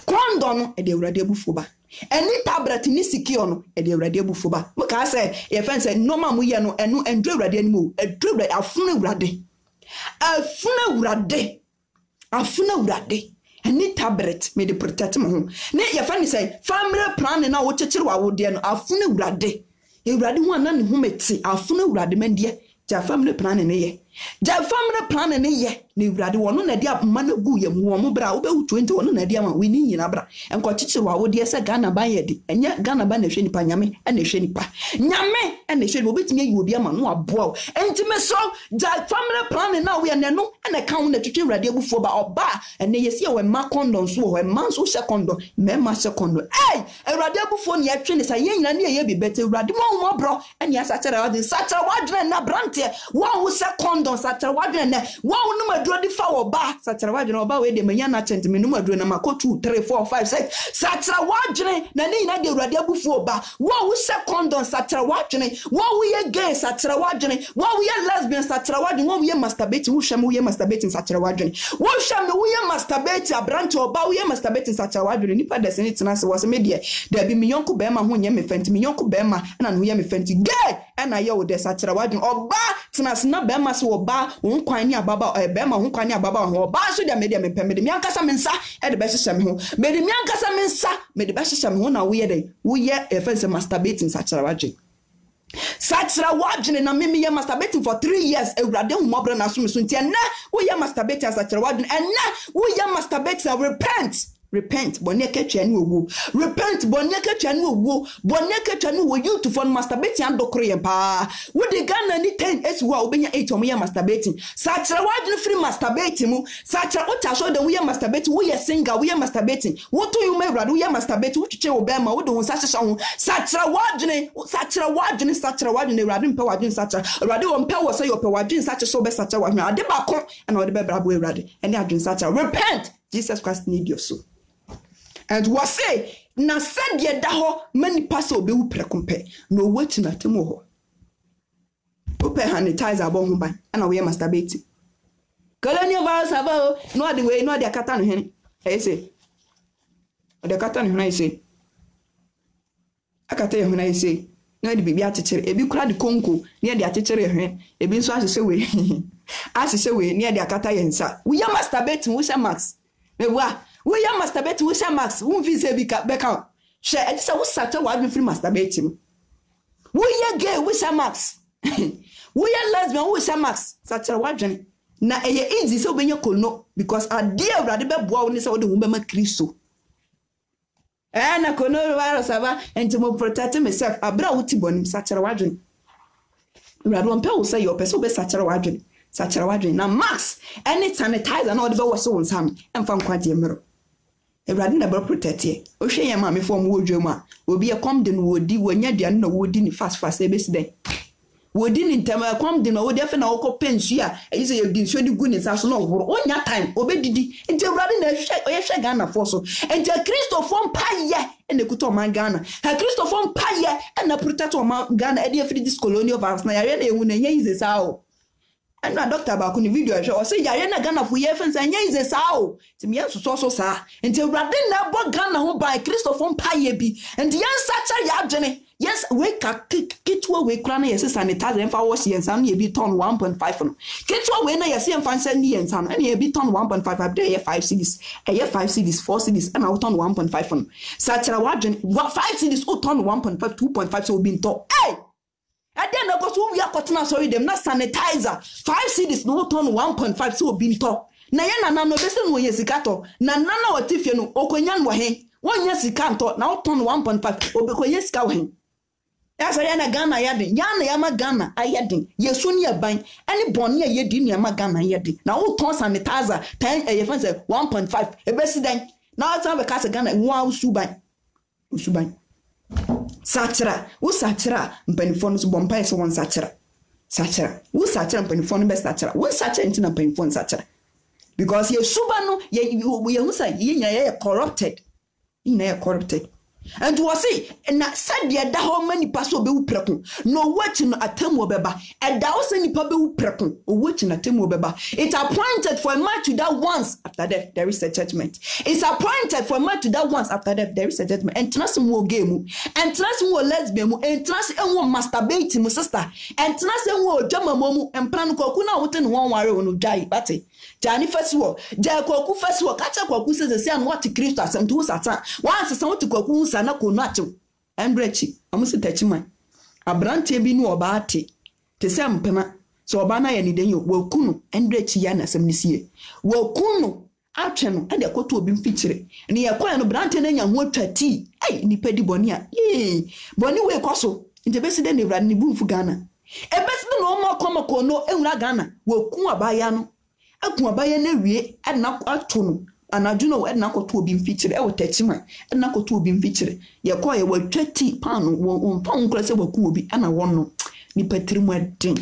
condom no ade wrade abufu aba eni tablet ni sikio no ade wrade abufu aba mo ka say ye fansa normal mo ye no enu endwe wrade animu edwe wrade afunu wrade any tablet made protect my home. Ne ya fani say family plan na wo chechire wa wo de no afunu wrade. Ewrade ho na ne ho meti afunu wrade mandie. Ja family plan ne ye. Ja family plan ne ye. Ne wrade wono na dia ma na gu ye mu wo bra wo be 20 wono na dia ma we ni nyina bra. Enko chechire wa wo de se Ghana ban ye de. Enye Ghana ban na hwe nipa nyame na hwe nipa. Nyame na hwe wo betimi ayi obi ama no aboa. Enti me so ja family plan na we ne no na kan na twetwe wrade abufuo ba oba ene yesi ye we ma condom so we man so she condom me ma she condom wrade abufuo ne atwe ne sa ye nyina ne ye bi bete wrade mo bro ene asa kere wade sa kere wadre na brante wo wo she condom condom satra wadwen na wa wonu maduro di fa oba satra wadwen oba we de manya na chent me no maduro na mako 2 3 4 5 6 satra wadwen na ni na de urade abufu oba wa wo se condom satra wadwen wa wo ye gay satra wadwen wa wo ye lesbian satra wadwen wa wo ye masturbate wo hwam wo ye masturbate satra wadwen wo hwam wo ye masturbate abrante oba wo ye masturbate satra wadwen nipa de se tena se wo se me de da bi me yonko be ma ho nye me fenti me yonko be ma na no ye me fenti gay na ye wo de satra wadwen oba tena se na be ma se oba wo kwan ni ababa be ma ho kwan ni ababa ho oba so de me me pem de me ankasa me nsa e de be hyehyɛ me ho me de me ankasa me nsa me de be hyehyɛ me ho na wo ye de wo ye efense masturbating satra wadwen satra wadwen na me ye masturbating for 3 years ewrade hu mobra na so me so ntia na wo ye masturbating satra wadwen and na wo ye masturbating repent bonne ketwa ni owu repent bonne ketwa ni owu bonne ketwa ni wo youth for masturbating andokro ye pa wo de Ghana ni 10 esi wa obenya 8 omo ye masturbating satra wadwen free masturbating mu satra utaso de wo ye masturbating wo ye singer wo ye masturbating wo to you mewrade wo ye masturbating wo twetwe wo be ma wo de ho sahyehyɛ ho satra wadwen ewrade mpa wadwen satra ewrade wo mpa wo say yo pa wadwen satra so be satra wadwen ade ba ko na wo de be brabo ewrade ene adwen satra repent. Jesus Christ need your soul. And was say na said ye da ho many pass obe wu prekompe no wait na temo ho ope sanitizer abo ho ban na we masturbate colonial virus abo no ade we no ade akata no hene e say ade akata no hene say akata ye hene say no ade bibi atechere ebi kura de konko ne ade atechere hene ebi nso asese we ne ade akata ye nsa we masturbate we say max me wa we ya masturbate we say max won fi say beka she e say we sata wa be free masturbating we ya gay we say max we ya lesbian we say max sata wa dwen na eye easy say obenya kono because ade awrade be boa wo ni say wo de wo be ma Kristo na kono virus aba enti mo protect myself abra wo ti bonim sata wa dwen awrade won pe wo say your person be sata wa dwen na max any sanitizer na wo de be wo so won sam emfa nkwaje mero Ewrade na be protect ye. O hwe ye ma me fo mo wodwam a obi e kom de no wodi wonya duane na wodi ni fast e be siden. Wodi ni ntama kom de no wodi afa na wokọ pensu a eyise ye di nso di gu ni sa so na woro. Onya time obedidi. Enti Ewrade na hwe oyehwe Ghana fo so. Enti Kristo fo mpaye ene kuto man Ghana. Ha Kristo fo mpaye ena protect o man Ghana e dey free this colonial virus na yare na ewu na nya yize sa o. And na doctor ba ko ni video show o say yare na Ghana fu ye fensa nya ize sa o timi yan so sa enti Ewrade na bo Ghana ho by Christopher Mpaye bi and yan sacha ya adwene yes we ka kitwa we kra na yes sanitizer emfa wash yen sam na bi ton 1.5 no kitwa we na yes emfa nsa ni yen sam na ye bi ton 1.5 abde ye 5 cedis ye 5 cedis 4 cedis and out ton 1.5 no sacha wa adwene 5 cedis o ton 1.5 2.5 so bi nto Ade na go so we akotena sorry dem na sanitizer 5 cedis no ton 1.5 so obi nto na ye na no be se no ye sika to na na watifie no okonya no he wonya sika nto na ton 1.5 obekoye sika wo he ya so ye na Ghana ya den ya na ya ma Ghana ayeden yesu ni aban ani bone ye di ni ma Ghana ayeden na wo ton sanitizer 10 ye fanse 1.5 ebesiden na ata be ka se Ghana nwa usuban Sachira, wo sachira mpanifo no so bompa ese won sachira. Sachira, wo sachira mpanifo no be sachira. Wo sachira nti na mpanifo no sachira. Because ye suba no ye hu say ye nya ye corrupted. Ina ye corrupted. And was say na said ye da ho mani paso be wu preko. No watch no atemu obeba. E da wo say nipa be wu preko. O watch no atemu obeba. It's appointed for a man to die once after death there is a judgment. It's appointed for a man to die once after death there is a judgment. And trust mo game and trust mo lesbian mu and trust en wo masturbate mu sister and trust en wo dwama mu emplan koku na wote no won ware no dwai bate. Jani festival, ja koku festival kacha koku se an what Christ asem to satan. Once se what koku na kono achew Embrechi amusi tachiman abrante bi no oba ate te se mpema so oba na ye ni den yo wakunu Embrechi ya na asem ni sie wakunu atwe no ade akoto obi mfikyire ne ye kwa no brante na nya ho atwati ai nipa di boni a boni we koso nte besi de ne Ewrade ni bumfu Ghana e besi de no ma koma kono enwura Ghana wakun abaya no akun abaya na wie na ato no anajuno na koto obi mfikyire e wotachima na koto obi mfikyire ye kwa ye watwati pano wo mpon kra se waku obi ana wonno ni patrimu adin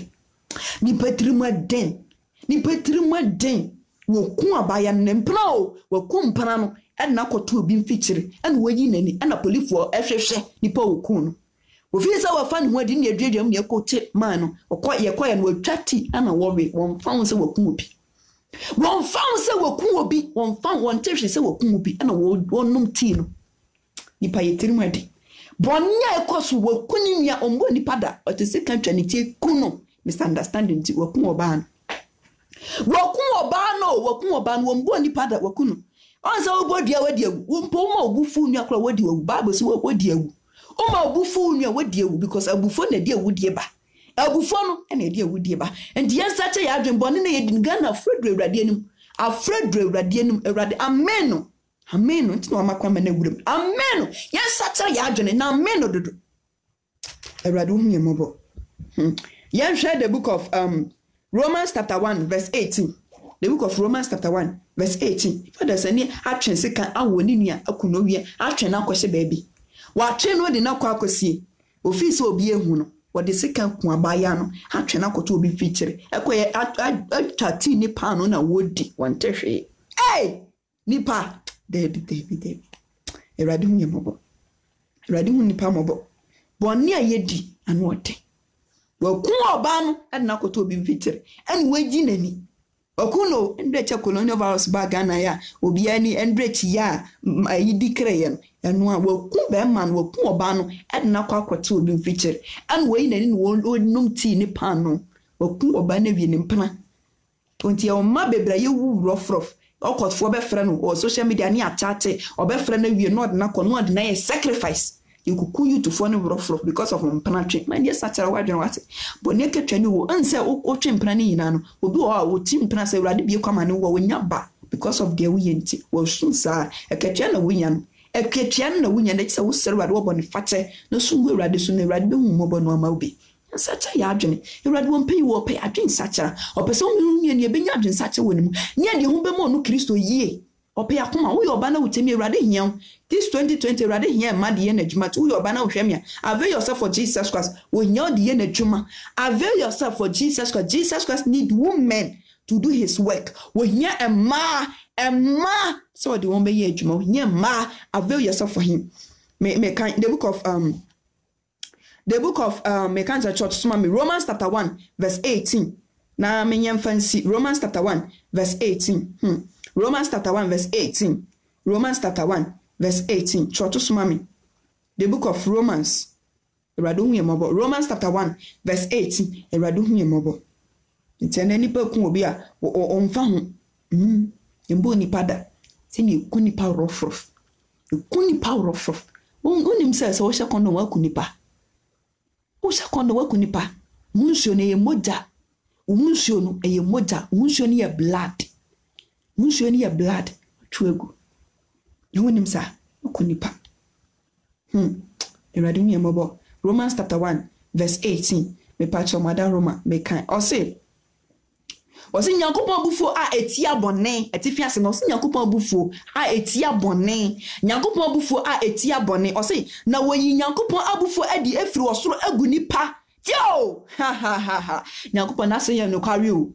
Ni petrima den. Ni petrima den. Wo ku abaya nempra o. Wo ku mpana no. E na koto obi mfikyire. E na wayi nani. E na polifo ehwehwe nipa wo ku no. Wo fi sa wa fa ne ho adi ne adwedwam ne ekote man no. Ye no atwati ana wo we. Won fa won se wo ku obi. Won fa won se wo ku obi. Won fa won tehwe se wo ku obi. E na wo num tea no. Nipa yetirima di. Bonya ekoso wo kuni nua ombo nipa da o te se kan twaniti kuno misunderstanding ti wo kun oba no wo kun oba no ombo nipa da wo kuno onse wo bodia wadi awu wo mpo ma obufu nua kra wadi awu bible se wo wadi awu o ma obufu nua wadi awu because abufo na di awu die ba abufo no na di awu die ba and yes sache ya adwenbone na yedi Ghana afredro awrade enum awrade amen Amen. It's no makwa na wurem. Amen. Yes, sacha ya adwene na amen dodo. Eradu hu yemobo. Yan share the book of Romans chapter 1 verse 18. The book of Romans chapter 1 verse 18. Father say ni atwen sika awoni nua akuno wie atwen na akwhye baabi. Wa atwen no de na kwa akosie. Ofisi obi ehu no. Wode sika ku abaya no atwen na akoto obi fikyire. Ekoye atati ni pa no na wodi wantehwe. Hey! Nipa Debi. Eradi hu yemobo. Eradi hu nipa mobo. Boni ayedi anu ote. Waku oba no adna koto obi mfitire. Eni wagi nani. Waku no endrecha colonial virus ba Ghana ya obi ani endrechi ya ayidi kreye no. Enu a waku be man waku oba no adna kwa koto obi mfitire. Anu we nani no num tea ni pan no. Waku oba na wie ni mpana. Tonti ya oma bebra ye wu rough. Okotfo be frɛ no or social media ni achate or be frɛ no wie no na kono na ye sacrifice you kuku you to for no rough because of mpana man yes achara wadwen wate but ne ketwani wo anse o twe mpana ni nyina no obi o ti mpana se urade bie kwama ne wo nya ba because of their wuyenti wo sunsa eketwa na wunya no eketwa na wunya na kisa wo sere urade wo bɔ ne fate no sungu urade so na urade be hu mobɔ no ama obi sacha ya adwene urade won pay wo pay adwen sacha opese wo nwie ne benya adwen sacha wonimu ne de hu be mo no Kristo yie opey akoma wo yoba na wutemi urade hian this 2020 urade hian ma de ye na djuma wo yoba na hwemia avail yourself for Jesus Christ wo hian de ye na djuma avail yourself for Jesus Christ. Jesus Christ need women to do his work wo hian emma so de won be ye djuma wo hian ma avail yourself for him me kan the book of Mekanza Church Sumami Romans chapter 1 verse 18 na menyem fancy Romans chapter 1 verse 18 Romans chapter 1 verse 18 Romans chapter 1 verse 18 Church Sumami the book of Romans Eradu hu yemobo Romans chapter 1 verse 18 Eradu hu yemobo ntene nipa ku obi a onfa ho embo nipa da se ni ku nipa rough onim se wo hye kono wa ku nipa Usakondo wakunipa munsuo ne ye moja munsuo no eye moja munsuo ne ye blood tuegu nwonim sa wakunipa Eradu ni mobo Romans chapter 1 verse 18 me pacho mada Roma me kan osi Nyankopon abufo a etia bone etifiase no osi Nyankopon abufo a etia bone Nyankopon abufo a etia bone osi na woyi Nyankopon abufo adi efiri osoro agu nipa yo ha Nyankopon na asem ye no kware o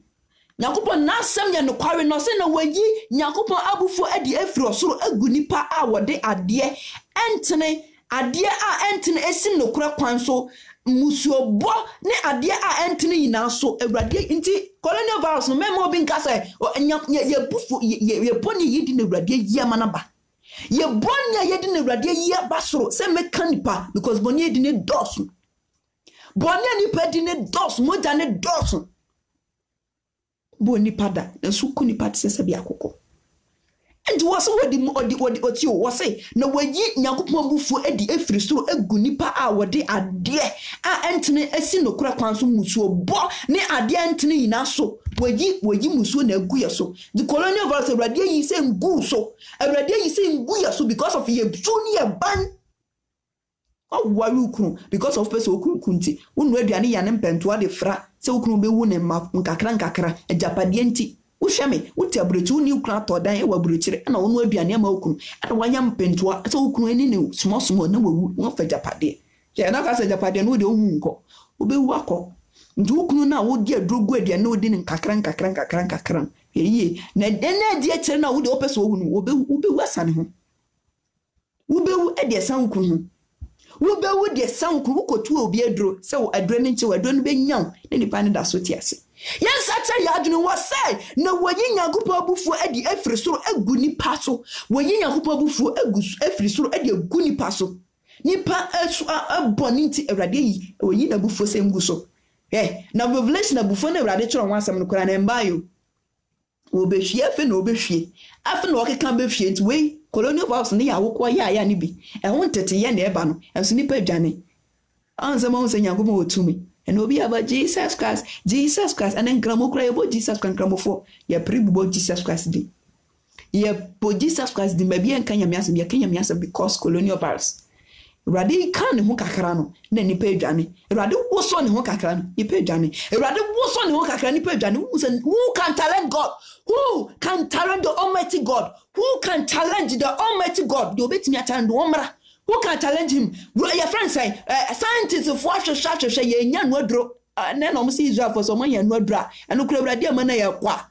Nyankopon na asem ye no kware no osi na woyi Nyankopon abufo adi efiri osoro agu nipa a wode ade entene esim no kura kwan so musuobo ne ade a entene yina so awrade nti colonial virus no memo bi nka say ye bufu ye boni yidi na awrade ye manaba ye boni yidi na awrade ye basoro se mekanipa because boni yidi ne dos boni nipa di ne dos moja ne dos boni pada nsu ku nipa tse bi akoko and was what the was say na wayi Nyankopon bufu edi efiri soro egu nipa a wode ade a entene esi no kura kwanso musuo bo ne ade entene yina so wayi musuo na egu yeso the colonial virus awrade yi se ngu so awrade yi se ngu yeso because of ye junior ban awuku because of person okunkunti wonu aduane ya ne mpentoa de fra se okunu be wu ne nkakra ejapade nti Ushame, uti abrechu ni ukra to dan e wa brechire na onu aduane ma okunu ana wanya mpentoa so okunu eni ne sumo na wawu won fa japade je na ka se japade no de ohu nko obewu akọ ndukunu na wo di adrogu adia na odi nkakran eyi na dena di ekyere na wo de opeso wo nu wo asane ho wo e de sankunu ho wo de sankunu wo kotu obi adro se wo adro ne nche wo adro no benyaw ne nipa ne da so ti ase yes acha ya adwene wo say na woyi nyankopɔ abufuo adi afiri soro agu nipa so woyi nyankopɔ abufuo agu afiri soro adi agu nipa so nipa asu aboni nti awrade yi woyi na abufuo se ngu so na revelation abufuo na awrade kyerɛ ho asɛm no kora na mbayo obehwie afi na obehwie afi na okeka behwie nti we colonial vows ne ya wokɔ ya ne bi ɛho ntete ye na eba no enso nipa adwane ansɛm ho sɛ nyankopɔ otumi and obi about Jesus Christ and then gramo cry about Jesus Christ gramo for ya pribubo Jesus Christ di ya po Jesus Christ di maybe en kanya miasa because colonial virus radi kan ne ho kakra no na nipa adwane radi woso ne ho kakra no nipa adwane radi woso ne ho kakra nipa adwane who can challenge God, who can challenge the almighty God, who can challenge the almighty God do betimi challenge womra. Who can challenge him? Your friend say, scientists of what shall ye nyan wadro, and then almost Israel for someone yan wadra, and who dear manaya qua.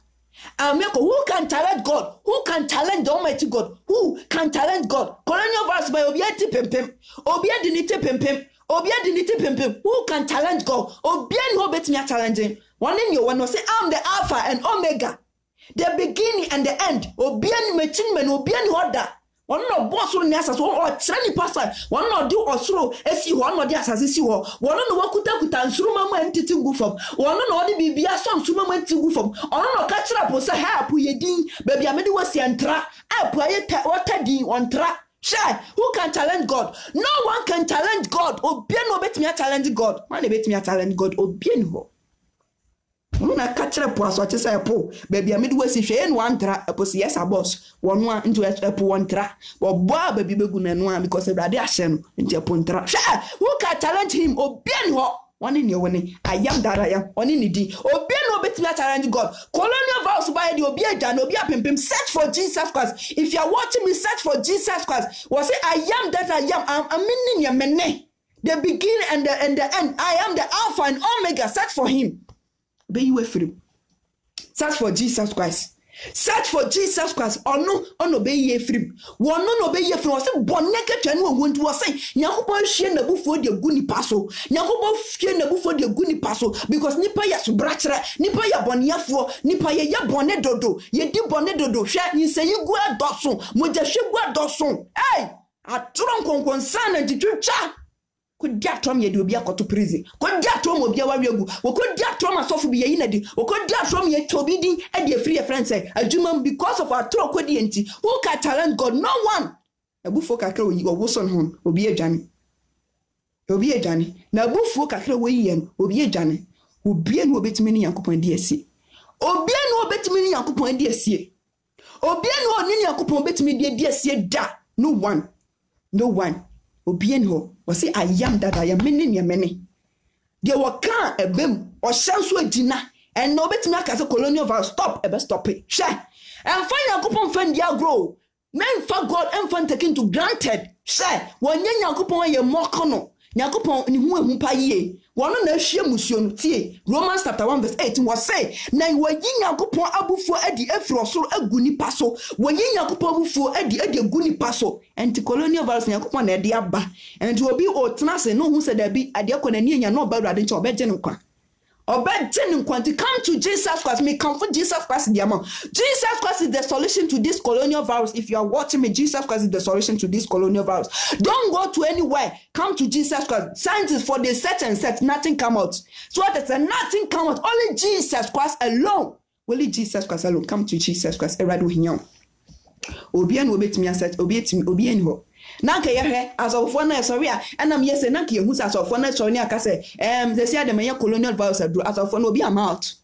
Who can challenge God? Who can challenge the Almighty God? Who can challenge God? Colonial verse by Obiati Pimpim, Obia Dinite Pimpim, Obia Dinite Pimpim. Who can challenge God? Obian no bet me challenging. One in your one will say, I'm the Alpha and Omega, the beginning and the end. Obian Machinman, Obian order. One no boss on Nasa or Chani Pastor, one no do or throw, see one or the assassin, one no Wakuta and Sumama entity go from, one no the Bibia some Sumama to go from, or no catch up was a hair, Puyedin, baby, I made was the antra, I play what I did on track. Share, who can challenge God? No one can challenge God. Obien no bet me a challenge God. Why bet me a challenge God? Obien ho. Una catch up was what is a po, baby. I made was if she one tra, a pussy yes, a boss, one into a po one tra, or boy, baby, and one because of radiation into a puntra. Share, who can challenge him? Obien ho. One in your winning. I am that I am one in the D. Obien no bet me a challenge God. Colonial vows by the Obia Dan, Obia Pimpim. Search for Jesus Christ. If you are watching me, search for Jesus Christ. Was it I am that I am? I'm meaning your mene. The beginning and the end. I am the Alpha and Omega. Search for him. Be you free. Search for Jesus Christ. Search for Jesus Christ. Or no be ye free. One no be ye free. Was it born naked and one to say, Yakuba share the buffo de guni paso. Yakuba share the buffo de guni paso. Because Nipa ya subratra, Nipa ya bonia for, Nipa ya bonnet dodo. Ye di bonnet dodo. Share you say you go a dosson. Moja shigua dosson. Hey! A trunk on concern and the cha. Could get from ye do be a to prison. Could get from Obia Wagu, or could get from a soft be a unity, or could get from ye Tobidi and your free friend say, a Juman because of our trocodianty. Who can challenge God? No one. A buffo cacro, you go Wilson home, will be a Johnny. Will be a Johnny. Now buffo cacro way and will be a Johnny. Who be no bit many young coupon DSC. Or be no bit many young coupon DSC. Or be no nini young coupon bit me DSC da. No one. No one. Obienho was say I am that I am meaning your many. There were can a bim or sense with dinner and no bet make as a colonial vow stop ever stop it. Share and find a coupon friend ya grow. Men for God and fun taken to granted. Share when yan coupon ye more cono. Yakupon ni hu pa ye. One na hye musuo tie. Romans chapter 1 verse 8 was say, na wayi Yakupon abufuo adi afro soro agu nipa so. Wayi Yakupon abufuo adi agu nipa so. Enti colonial virus Yakupon na de aba. Enti obi o tena se no hu se da bi ade akona ni nya no ba urade nche obeje ne kwa. Come to Jesus Christ. Me come for Jesus Christ. Jesus Christ is the solution to this colonial virus. If you are watching me, Jesus Christ is the solution to this colonial virus. Don't go to anywhere. Come to Jesus Christ. Scientists for the set and set, nothing come out. So what is nothing come out? Only Jesus Christ alone. Only Jesus Christ alone. Come to Jesus Christ. Obien will bet me and said, Obien ho. Nanka ye as of one sorry, and I'm yes, and Nanki who's as of one sorry, I say, they say the mayor colonial virus as of one will be a mouth.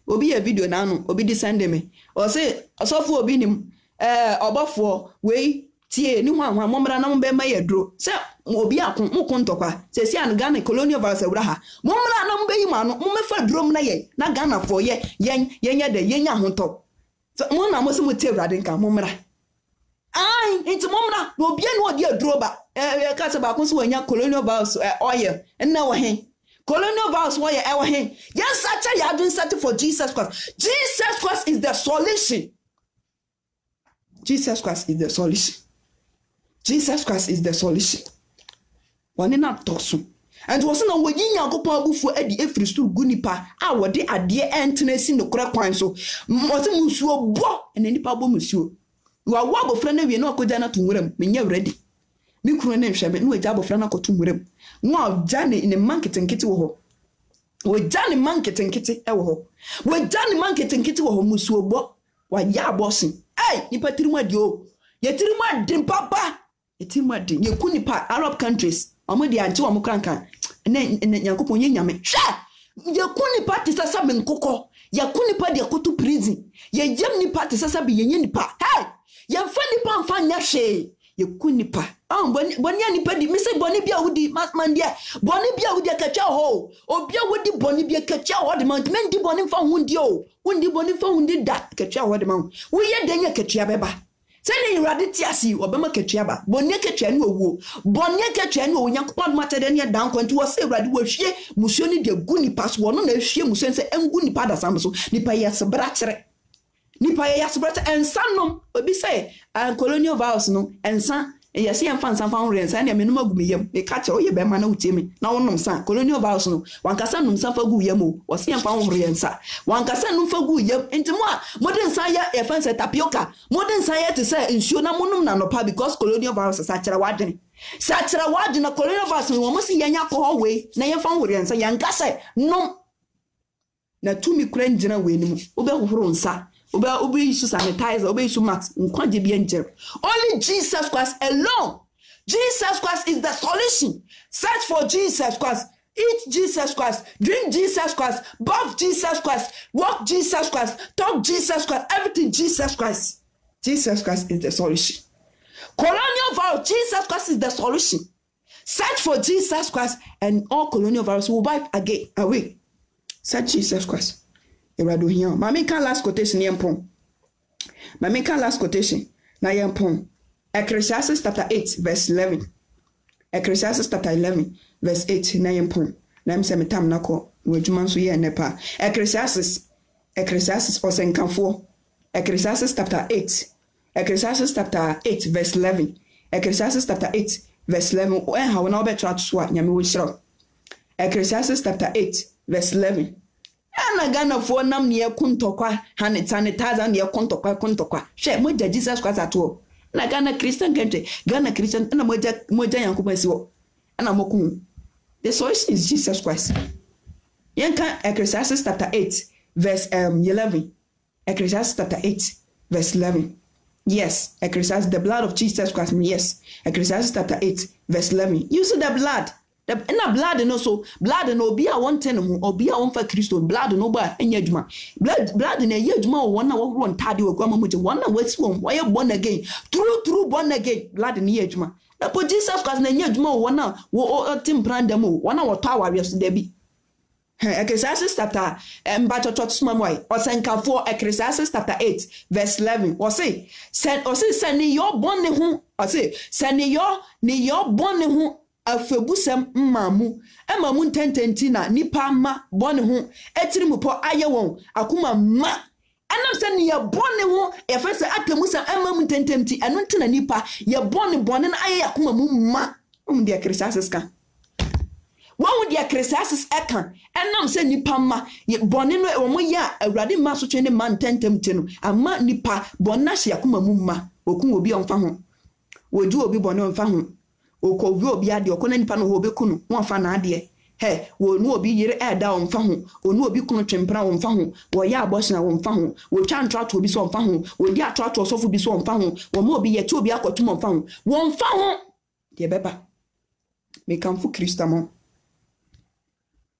Will be a video now, will be descending me. Or say, a software be him, above for way, tea, new one, Momra number may draw. Sir, will be a contoka, says Yan Ghana colonial virus of Raha. Momra number man, Mumma drum naye, not Ghana for ye, yen, the yen hunto. So one I must tell Radinka, Momra. Aye, into Momra, no bien what dear droba. Cats about when your colonial virus oil, and now a hen. Colonial vows why you ever him. Yes, actually, you doing something for Jesus Christ. Jesus Christ is the solution. Jesus Christ is the solution. Jesus Christ is the solution. One in a tossum. And was no way in your go for Eddie every stool gunipa. I would the idea entrance in the crack wine so. Monsieur Bo and any pabo monsieur. You are wobble friend of you no good to Willem, when you're ready. Me crone shabe no job of Franco to Willem. No, Johnny in a market and kitty wo. We Johnny market and kitty ewo. We Johnny market and kitty wo monsieur Bo. Why ya bossing? Hey, you put in what you. Ye tiri dim papa. Ye tiri dim. Ye kunipa Arab countries. Amodi anti wa mukranka. Ne Nyankopon ye nyame. Sha. Ye kunipa ti sasa men kokko. Ye kunipa de kotu prison. Ye yem nipa ti sasa bi ye nipa. Hey. Ye fa nipa mfa nya hwe. Ye kunipa. Boni nipa di me say boni bia wudi man dia. Boni bia wudi akacha ho. Obi wudi boni bia akacha ho de man. Men di boni mfa hundi o. Wundi boni mfa hundi da akacha ho de man. Wo ye den ye katua beba. Send you raditiasi or Bama Ketchaba, Boneka wo, Boneka Chanu, Yankpon Matadania down to was a radu she, Musoni de Guni pass one on a she Musense and Guni Pada Samso, Nipayas Bratre, Nipayas Bratre and Sanum, be say, and colonial vows no, and son. Yes, I found some found and a minimum gum, a catch all your bemano Timmy. Now, no, son, colonial vows no, one casanum suffer guyamo, was here found riensa. One casanum for guyam, into modern sire, a fancy tapioca, modern sire to say, ensure no monum nanopa because colonial vows are such a wadding. Such a wadding a colonial vows, we must see Yanya away, nay found riensa, young gassa, no. Na to me crank dinner winning, Uber Ubi to sanitize, obey to max, only Jesus Christ alone. Jesus Christ is the solution. Search for Jesus Christ. Eat Jesus Christ. Drink Jesus Christ. Bath Jesus Christ. Walk Jesus Christ. Talk Jesus Christ. Everything Jesus Christ. Jesus Christ is the solution. Colonial virus. Jesus Christ is the solution. Search for Jesus Christ and all colonial virus will wipe away. Search Jesus Christ. Mami can last quotation yempon. Mami can last quotation na yempon. Ecclesiastes chapter 8 verse 11. Ecclesiastes chapter 11 verse 8 na yempon. Na mi se metam nako wejuma so ye nepa. Ecclesiastes osenkanfo. Ecclesiastes chapter 8. Ecclesiastes chapter 8 verse 11. Ecclesiastes chapter 8 verse 11. O en ha wona obetra to so a nyame wo hiro. Ecclesiastes chapter 8 verse 11. Na Ghana for nam ne kuntokwa sanitizer ne kuntokwa she moja Jesus Christ ato na Ghana Christian country Ghana Christian na moja Yankopon siwo na moku the source is Jesus Christ. Yanka Ecclesiastes chapter 8 verse 11. Ecclesiastes chapter 8 verse 11. Yes, Ecclesiastes, the blood of Jesus Christ. Yes, Ecclesiastes chapter 8 verse 11. You see the blood. Na blood no so blood no be a one ten obi a one for Christo blood no ba enya adwuma blood na ye adwuma wo na wo ntade wo kwama moje one na wasi wo why born again true born again blood na ye adwuma na po Jesus Christ na enya adwuma wo na wo timprandam wo na wo to aware so da bi Ecclesiastes chapter mbachocho smamwai osenkafo Ecclesiastes chapter 8 verse 11 o say send your born ne ho o say send your born ne ho afebusem mmamu emamu ntententi na nipa ma bone ho etirimupo aye won akuma ma anam se ne ye bone ho ye fese atemusa emamu ntententi eno ntina nipa ye bone na aye akuma mu ma de Ecclesiastes kan wo de Ecclesiastes ekan enam se nipa ma ye bone no wo mo ya awurade ma so twene ma ntentemti no ama nipa bone na hye akuma mu ma okun obi onfa ho woju obi bone onfa ho okowi obi ade okona nipa no ho bekunu won fa na ade he wo nu obi yire eda won fa ho onu obi kunu twempra won fa ho wo ya aboshina won fa ho wo twa ntrato obi so won fa ho wo di atrato osofu bi so won fa ho wo ma obi yeti obi akotum won fa ho de beba me kamfu Kristamo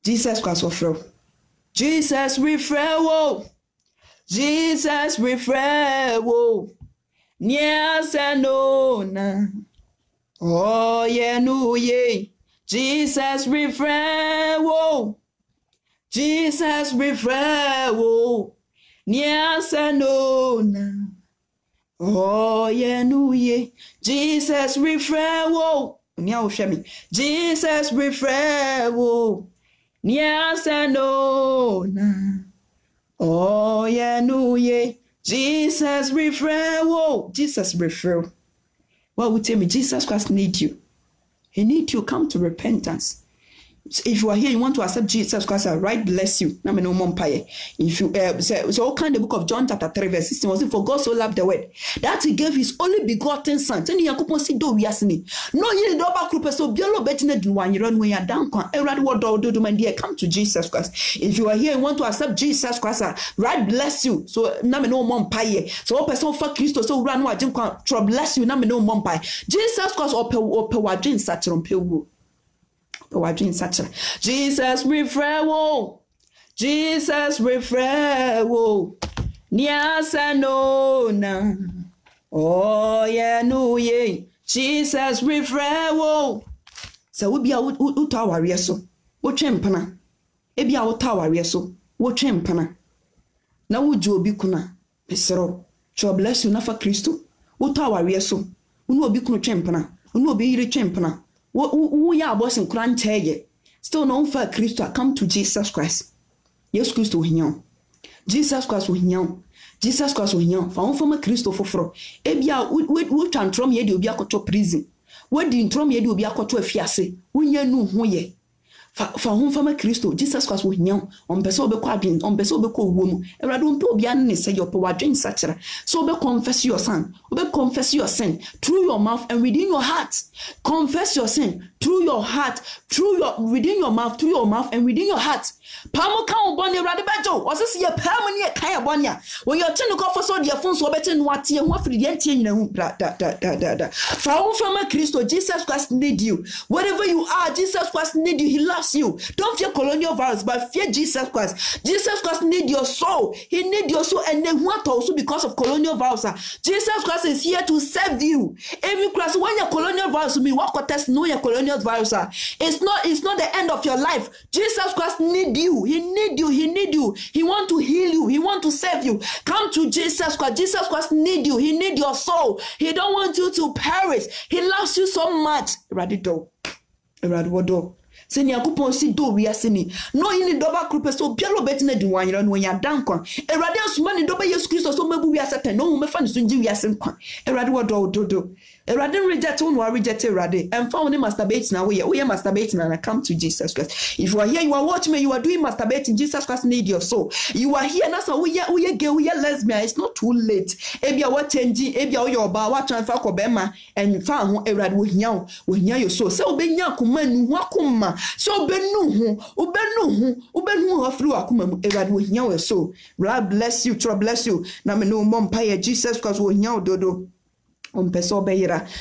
Jesus Christ ofro Jesus refrewo Jesus refrewo nia senona oh yeah no yeah Jesus refrewo Jesus refrewo nia senona oh yeah no yeah Jesus refrewo nia o hwemi Jesus refrewo Niaseno na. Oh yeah no ye. Jesus refer. Whoa, Jesus refer. What would tell me? Jesus Christ need you. He need you come to repentance. If you are here, you want to accept Jesus Christ, right? Bless you. If you so kind the book of John chapter 3 verse 16 was it for God so loved the world that he gave his only begotten son. Tell you do we ask me. No, you need over group so biolo betina do one you run when you're down. Do my dear, come to Jesus Christ. If you are here, you want to accept Jesus Christ, right? Bless you. So na me no mom pie. So person for Christo so run what Jim bless you. Na me no mom pie. Jesus Christ or wadrin such on pew. Jesus refrewo. Jesus refrewo. Niasa no na. Oh yeah no ye. Jesus refrewo. So we be a utawari so. Wo twempana. E be a utawari so. Wo twempana. Na wo ju obi kuna. Pesero. God bless you na for Christo. Utawari so. Unu obi kuna twempana. Unu obi yire twempana. We are bossing crunch. Still no for Christ. Come to Jesus Christ. Yes, Christ will hear. Jesus Christ will hear. Jesus Christ will hear. For from a Christ for fro. Ebia, we tantrum ye do be a to prison. What the intrum ye do be a to a fiasse. We know who ye. For whom from a Christ, Jesus Christ will hear. On Beso be quadrin, on Beso be called womb. And I don't be an say your power drink such. So be confess your sin. Be confess your sin through your mouth and within your heart. Confess your sin through your heart, within your mouth, through your mouth and within your heart. Pamo count bonny radibajo, or see a permanent kaya bonya. When you're turning off for so dear phones or better what you want for the empty da. For from a Christ, Jesus Christ need you. Whatever you are, Jesus Christ need you. He loves you. Don't fear colonial virus, but fear Jesus Christ. Jesus Christ need your soul. He need your soul, and then what also because of colonial virus. Jesus Christ is here to serve you. Every class when your colonial virus me what test know your colonial virus. It's not the end of your life. Jesus Christ need you. He need you. He need you. He want to heal you. He want to save you. Come to Jesus Christ. Jesus Christ need you. He need your soul. He don't want you to perish. He loves you so much. Radido. Seni akupon si do we aseni no yini doba krupe so bialo betina di wanyira no nya dankon erade asuma ni doba Yesu Kristo so mebu wi asatan no me fa ni so nji wi asenkwan erade wodo dodo erade reject one or reject erade and found him masturbate na we masturbate na come to Jesus Christ. If you are here, you are watching me, you are doing masturbating, Jesus Christ need your soul. You are here na so we gay, we lesbian. It's not too late. Ebia what change, ebia your ba what transfer ko bema and fa ho erade wo hia your soul. Se obenya akoma nu ho akoma. So obenu ho afru akoma mu erade wo hia your soul. God bless you, God bless you. Na me no mom pa Jesus Christ wo hia dodo.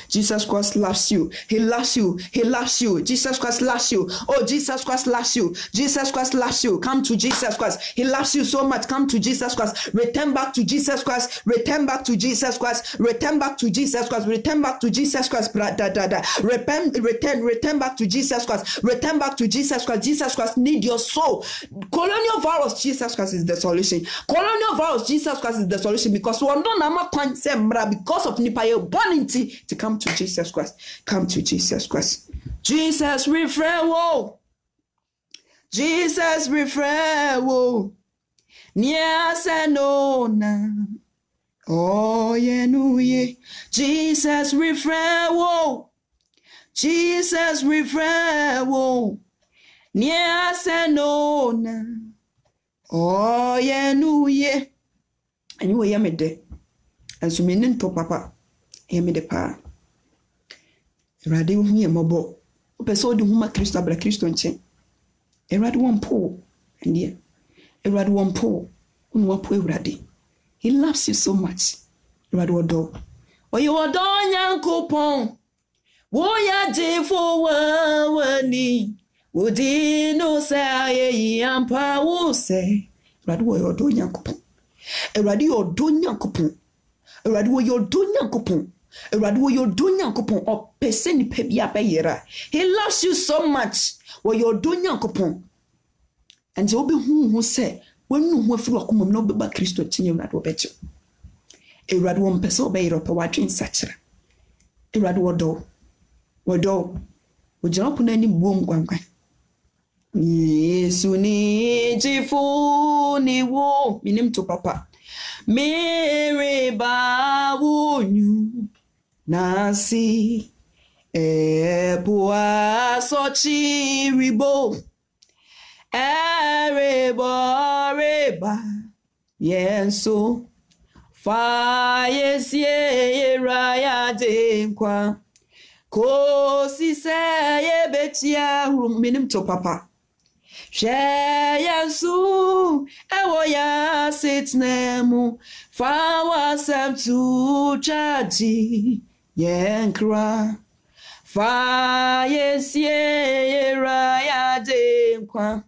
Jesus Christ loves you. He loves you. He loves you. Jesus Christ loves you. Oh, Jesus Christ loves you. Jesus Christ loves you. Come to Jesus Christ. He loves you so much. Come to Jesus Christ. Return back to Jesus Christ. Return back to Jesus Christ. Return back to Jesus Christ. Return back to Jesus Christ. Return back to Jesus Christ. Return back to Jesus Christ. Jesus Christ need your soul. Colonial virus, Jesus Christ is the solution. Colonial virus, Jesus Christ is the solution because one don't know because of Nipaye born to come to Jesus Christ. Come to Jesus Christ. Jesus refrewo. Jesus refrewo. Niasa no na. Oh yeah no ye. Jesus refrewo. Jesus refrewo. Niasa no na. Oh yeah no ye. And you hear me there. And so meaning to papa. Emi de pa. Erade hu ye mobo. O pese odi huma Kristo abra Kristo nche. Erade won po. Ende. Erade won po. Unu wapo Erade. He loves you so much. Erade wodo. Oye wodo Nyankopon. Wo ya je fo wani. Wodi no say ye ampa wo say. Erade wo yodo Nyankopon. Erade yodo Nyankopon. Erade wo yodo Nyankopon. Erade wo yodo Nyankopon o pese ni pe bia be yera. He loves you so much. Wo yodo Nyankopon. And obi hu say wonu hu afuru akomam na obeba Kristo tinye Erade wo beche. Erade wo mpese obeyero pe wadwen sachira. Erade wodo. Wodo. Wo jana puna ni buom kwankwan. Yesu ni jifu ni wo. Minim to papa. Mere ba wunyu. Nasi. Epoa sochi ribo. Reba. Yenso. Fire siye raya denkwa. Kosi seye betia. Minim to papa. Sheyansu ewo ya sitnemu fawa semtu chaji yenkra fa yesie raya denkwa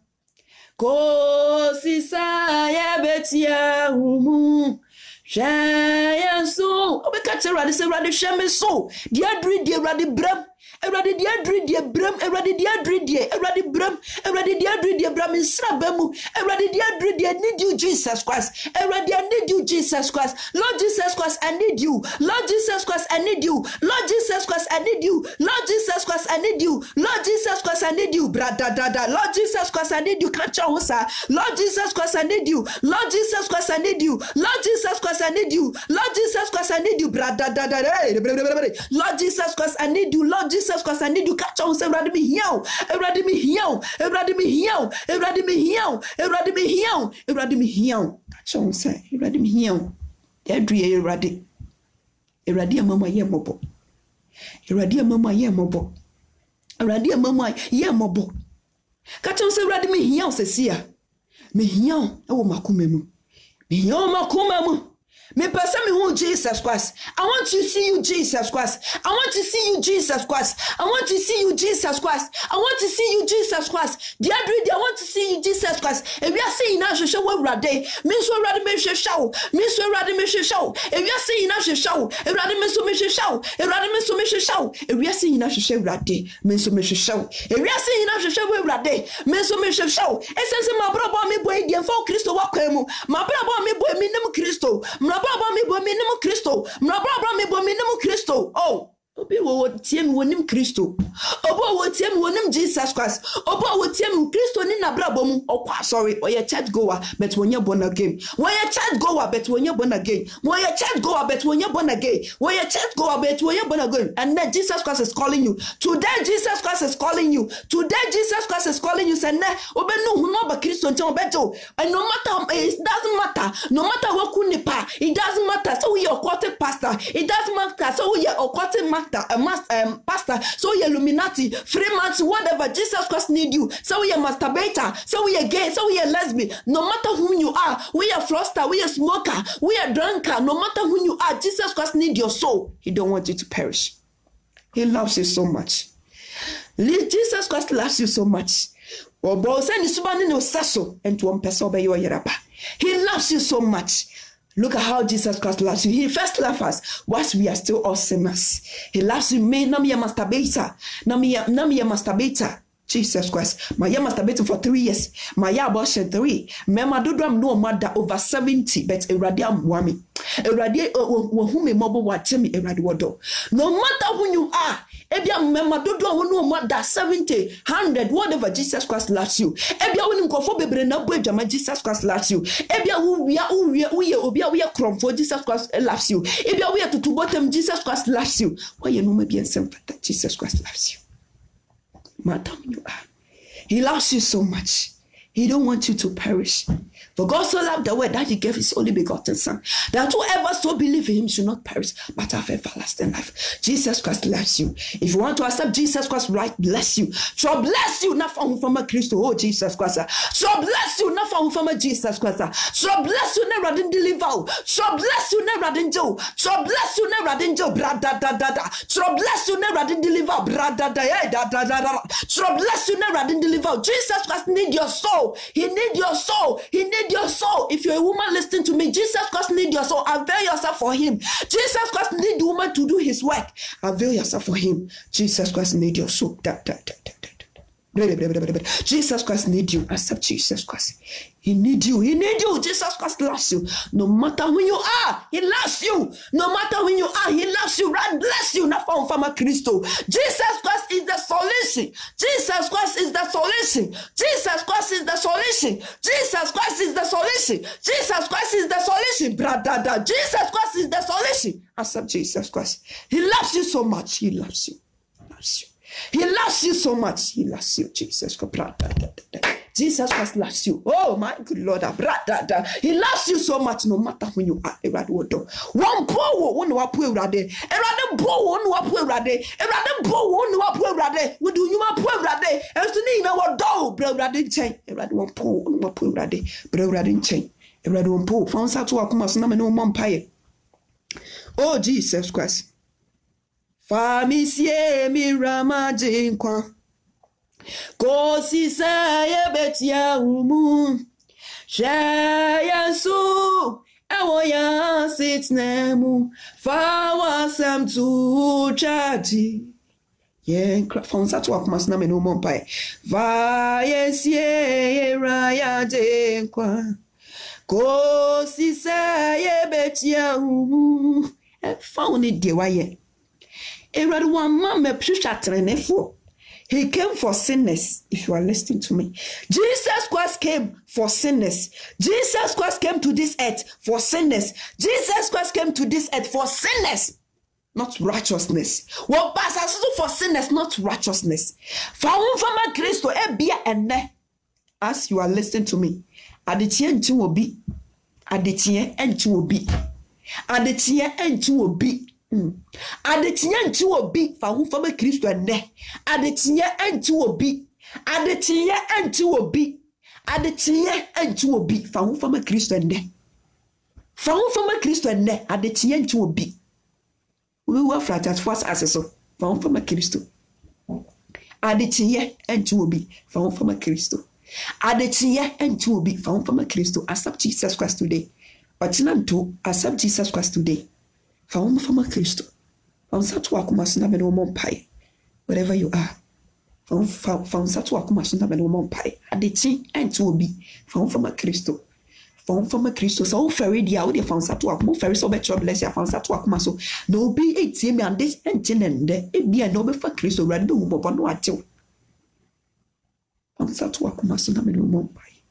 kosi sa yebetia humu Sheyansu obekate rade se rade sheme so dia dri dia rade bram Eradi dia dri dia bram, eradi dia dri dia, eradi bram, eradi dia dri dia bram in srabamu, eradi dia dri dia need you Jesus Christ, eradi I need you Jesus Christ, Lord Jesus Christ I need you, Lord Jesus Christ I need you, Lord Jesus Christ I need you, Lord Jesus Christ I need you, Lord Jesus Christ I need you, brada dada, Lord Jesus Christ I need you, catch your hosa, Lord Jesus Christ I need you, Lord Jesus Christ I need you, Lord Jesus Christ I need you, Lord Jesus Christ I need you, brada dada, Lord Jesus Christ I need you, Lord Jesus Christ I need you catch on say Eradi me heal, Eradi me heal, Eradi me heal, Eradi me heal, Eradi me heal, Eradi me heal, catch on say Eradi me heal, Edri Eradi, Eradi mama ye mobo, Eradi mama ye mobo, Eradi mama ye mobo, catch on say Eradi me heal Cecia, me heal, oh makumemu, me heal makumemu. Me person me who Jesus Christ. I want to see you, Jesus Christ. I want to see you, Jesus Christ. I want to see you, Jesus Christ. I want to see you, Jesus Christ. The other day, I want to see you, Jesus Christ. If we are saying now, show what rade. Me so rade me show. Me so rade me show. If we are saying now, show. If rade me so me show. If rade me so me show. If we are saying now, show rade. Me so me show. If we are saying now, show what rade. Me so me show. Essence my brother me boy the for Christo wa kwemu. My brother me boy me name Christo. Baba me bo minimum Christo. Baba me bo minimum Christo. Oh, obi wo tiem wonim Christo. Obo wo tiem wonim Jesus Christ. Obo wo tiem Christo ni na brabo mu. Okwa sorry, oye church goer but when you born again. When you church goer but when you born again. When you church goer but when you born again. When you church goer but when you born again. And then Jesus Christ is calling you. Today Jesus Christ is calling you. Today Jesus Christ is calling you. Say na obe no huno ba Christo nti obeto. And no matter it doesn't matter. No matter what kunipa, it doesn't matter. So we are quarter pastor. It doesn't matter. So we are quarter pastor. So we are Illuminati, Freemasons, whatever. Jesus Christ need you. So we are masturbator. So we are gay. So we are lesbian. No matter who you are, we are froster. We are smoker. We are drunker. No matter who you are, Jesus Christ need your soul. He don't want you to perish. He loves you so much. Jesus Christ loves you so much. He loves you so much. Look at how Jesus Christ loves you. He first loved us whilst we are still all sinners. He loves you. Me, nami ya masturbator. Nami ya masturbator. Jesus Christ. My masturbating for 3 years. My abortion 3. Mema dodram no mother over 70, but iradiam wami. Iradi who mobile watching me iradi wado. No matter who you are, ebia mema dodram no mother 70, 100, whatever. Jesus Christ loves you. Ebia who nkofo bebre na bwejama Jesus Christ loves you. Ebia who we are cromfo Jesus Christ loves you. Ebia we are to bottom Jesus Christ loves you. Why you know me bien simple that Jesus Christ loves you. Madam, you are. He loves you so much. He don't want you to perish. For God so loved the world that he gave his only begotten son, that whoever so believe in him should not perish, but have everlasting life. Jesus Christ loves you. If you want to accept Jesus Christ, right, bless you. So bless you, not from a Christ. Oh, Jesus Christ. So bless you, not from a Jesus Christ. So bless you, never didn't deliver. So bless you, never didn't do. So bless you, never didn't do. So bless you, never didn't deliver. So bless you, never didn't deliver. Jesus Christ need your soul. He need your soul. He need your soul. If you're a woman listening to me, Jesus Christ need your soul. Avail yourself for him. Jesus Christ need the woman to do his work. Avail yourself for him. Jesus Christ need your soul. Jesus Christ need you. Accept Jesus Christ. He need you. He need you. Jesus Christ loves you. No matter who you are, He loves you. No matter who you are, He loves you. God bless you. Not from Christo. Jesus Christ is the solution. Jesus Christ is the solution. Jesus Christ is the solution. Jesus Christ is the solution. Jesus Christ is the solution. Brother, Jesus Christ is the solution. Accept Jesus Christ. He loves you so much. He loves you. He loves you. He loves you so much. He loves you, Jesus. Jesus Christ loves you. Oh my good Lord. He loves you so much no matter when you are. One poor one who poor rade. Erade poor one who poor rade. Erade poor one who poor rade. What do you want poor rade? As to need our dog, bro rade chain. Erade one poor one who poor rade. Bro rade chain. Erade one poor. Found out to a kumas no mumpire. Oh Jesus Christ. Famisie mi ramaje nkwa kosi saye betia umu shayansu ewo ya sitnemu fawasam tu chaji yen fonsa to akoma na me no mompai va yesie raya je nkwa kosi saye betia umu e found it de waye. He came for sinners. If you are listening to me, Jesus Christ came for sinners. Jesus Christ came to this earth for sinners. Jesus Christ came to this earth for sinners, not righteousness. Well, for sinners, not righteousness. As you are listening to me, aditien will be. Aditien and will be. Aditien and will be. Adetinya nti obi fa hu fa Kristo enne adetinya nti obi adetinya nti obi adetinya nti obi fa hu fa Kristo enne fa hu fa Kristo enne adetinya nti obi we were flat at first aseso fa hu fa Kristo adetinya nti obi fa hu fa Kristo adetinya nti obi fa hu fa Kristo. Accept Jesus Christ today. Otinanto accept Jesus Christ today. Found from a Christo. Found Satuakumasuna Menomon Pie. Wherever you are. Found Satuakumasuna Menomon Pie. And the tea and to be found from a Christo. Found from a Christo. So ferry the audio found Satuakum, ferry so better bless you found Satuakumaso. No be a team and this and tin and there. It be a noble for Christo random upon what you found Satuakumasuna Menomon Pie.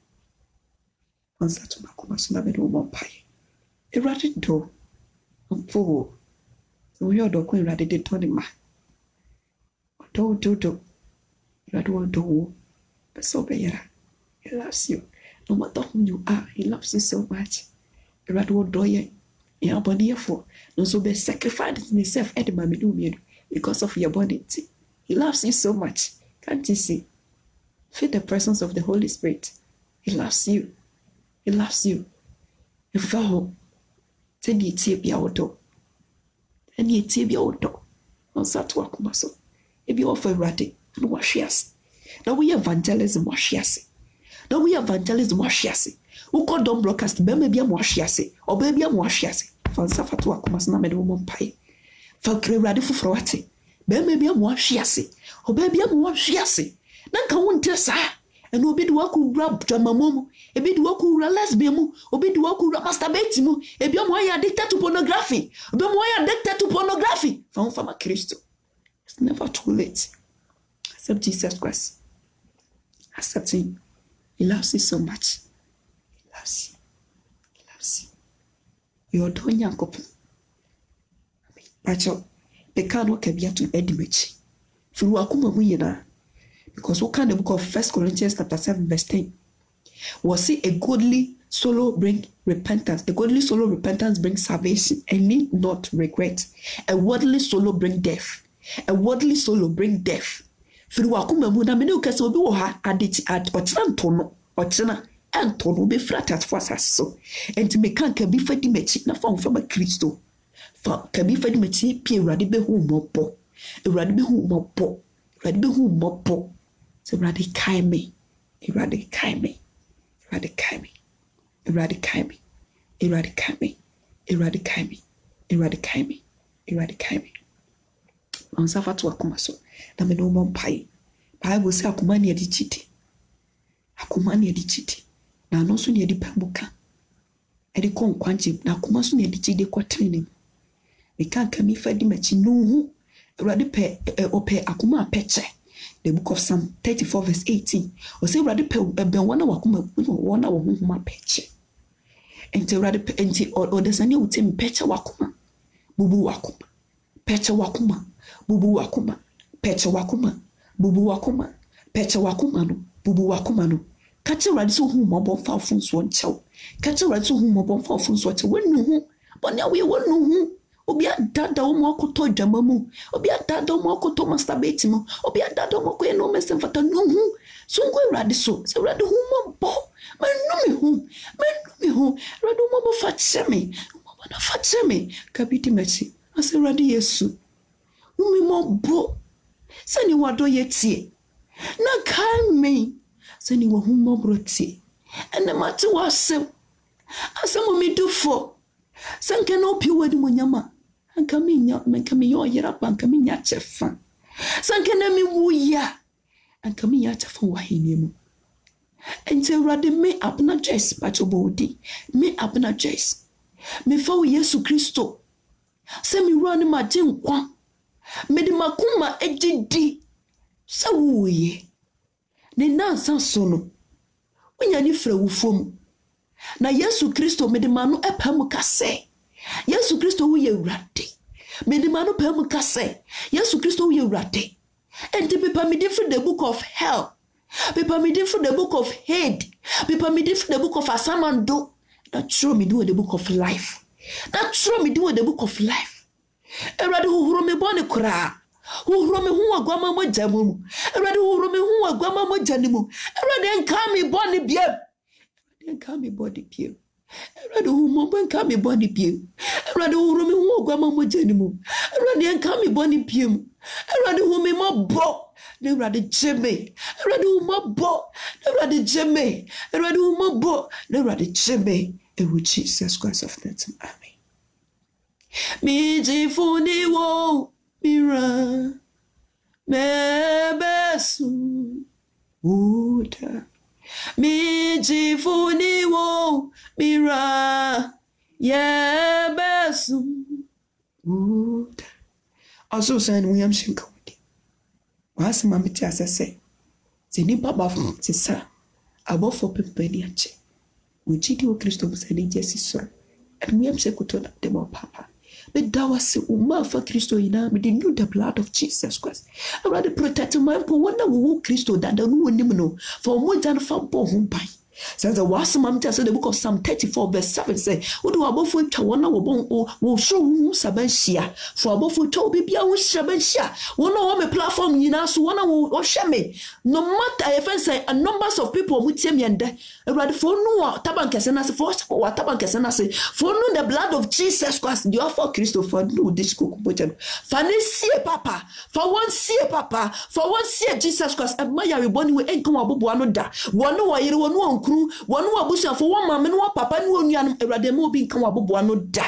Found Satuakumasuna Menomon Pie. A ratted door. Oh, we are doing rather than turning my do. But so better. He loves you. No matter who you are, He loves you so much. Radu doye. Your body for no so be sacrificing himself at the mammy because of your body. He loves you so much. Can't you see? Feel the presence of the Holy Spirit. He loves you. He loves you. You follow. Then you take your auto. And you take your auto. On Satua Kumaso. If you offer radi, and wash yes. Now we evangelism wash yes. Now we evangelism wash yes. Who call don't broadcast, baby, I'm wash yes. Or baby, I'm wash yes. Fansa Fatua Kumasna made woman pie. Falcre radi for frowati. Baby, I'm wash yes. Or baby, I'm wash yes. Nanka won't tell sa. And obi do waku rap dramamomo, ebi do waku lesbian, obi do waku masturbate mu, ebi omo addicted to pornography, obi omo addicted to pornography. Found from a Christo. It's never too late. Accept Jesus Christ. Accept Him. He loves you so much. He loves you. He loves you. You're doing your couple. Pacho, the can't work a bit to edimage. Through Akuma Wina. Because what kind of book of 1 Corinthians chapter 7 verse 10 was it a godly sorrow bring repentance. A godly sorrow repentance brings salvation and need not regret. A worldly sorrow bring death. A worldly sorrow bring death. Through akuma mu na mene ukase obi wo ha aditi at otantono otena antono be fratat force so. Enti me kan ka bi fadi mechi na fa a Kristo. Fa ka bi fadi mechi pie urade be hu mopo. Urade be hu mopo. Urade be hu mopo. So radicai me, eradicai me, eradicai me, eradicai me, eradicai me, eradicai me, eradicai me, eradicai me. On Safa to Akumaso, na me no more pie. Bible say akoma ne edi chiti. Akoma ne edi chiti. Na no so ne edi pambuka. Edi kon kwanche na akoma so ne edi chidi kwa training. Me kan mi fadi machi no hu. Urade pe ope akoma peche. The book of Psalm 34 verse 18. O say urade pe ben wana wakoma wana wo huma peche. Enti urade pe enti o desani utem peche wakoma. Bubu wakoma. Peche wakoma. Bubu wakoma. Peche wakoma. Bubu wakoma. Peche wakoma no. Bubu wakoma no. Kache urade so hu mo bon fa ofunso nchew. Kache urade so hu mo bon fa ofunso nchew. Wenu hu. Bonya we wenu hu. Obi adada o mo akoto dwama mu. Obi adada o mo akoto masturbate mu. Obi adada o mo ko eno mesem fata no hu. So ngo urade so. Se urade hu mo bo. Menu me hu. Urade mo bo fache me. Mo bo na fache me. Kabiti meti. Ase urade Yesu. Umi mo bo. Sani wado yetie. Na kai me. Sani wa hu mo broti. Ene mate wasem. Asemo mi do for. Sanke no pi wadi mo nyama. Anka mi yo yera pa anka mi nya chefa. Sanke na mi wuya. Anka mi nya chefa wa hini mu. Ente urade me abna Joyce pacho bodi. Me abna Joyce. Me fa wo Yesu Kristo. Se mi rani ma jinkwa. Me di makuma ejidi. Sa wuye. Ne nansa sono. Wanya ni fra wufom. Na Yesu Kristo me di manu epam kase. Yesu Kristo wo ye urade. Me di manu pam kase. Yesu Kristo wo ye urade. And people me different the book of hell. People me different the book of hate. People me different the book of asamando. That true me do the book of life. That true me do the book of life. Erade hu me bone kura. Hu me hu agwama mo jamu. Erade hu me hu agwama mo janimu. Erade nka me bone biem. Nka me body biem. Erade hu mo nka me body biem. Erade hu me hu agwama mo janimu. Erade nka me bone biem. Erade hu me mo bo. Erade jeme. Erade hu mo bo. Erade jeme. Erade hu mo bo. Erade jeme. Ewu Jesus Christ of Nazareth. Amen. Mi jifuni wo mira mebesu uda. Mi jifuni wo mira yebesu uda. Also saying William Shinkawadi. Was mamiti asase. Zinipa bafu sisa. Abo for pepeni ache. Ujidi o Kristo musani jesi so. And William Shekutona demo papa. But that was uma for Christo ina me knew the blood of Jesus Christ. I rather protect my poor wonder who Christo that don't know for more than for poor home pie. Says the was mom tells the book of Psalm 34 verse 7 say, "What do above we to one will show who Sabanshia for above we told be a wish Sabanshia. One of my platform you know, so one will share me. No matter if I say a numbers of people with me and rather for no tabankasanas first or tabankasanas for no the blood of Jesus Christ, you are for Christopher no this cook button. Fanny see papa for one see papa for one see Jesus Christ and my reborn will ain't come about one da one no one abusia for one mama no papa no nuanum erade mo bi nkan waboboa no da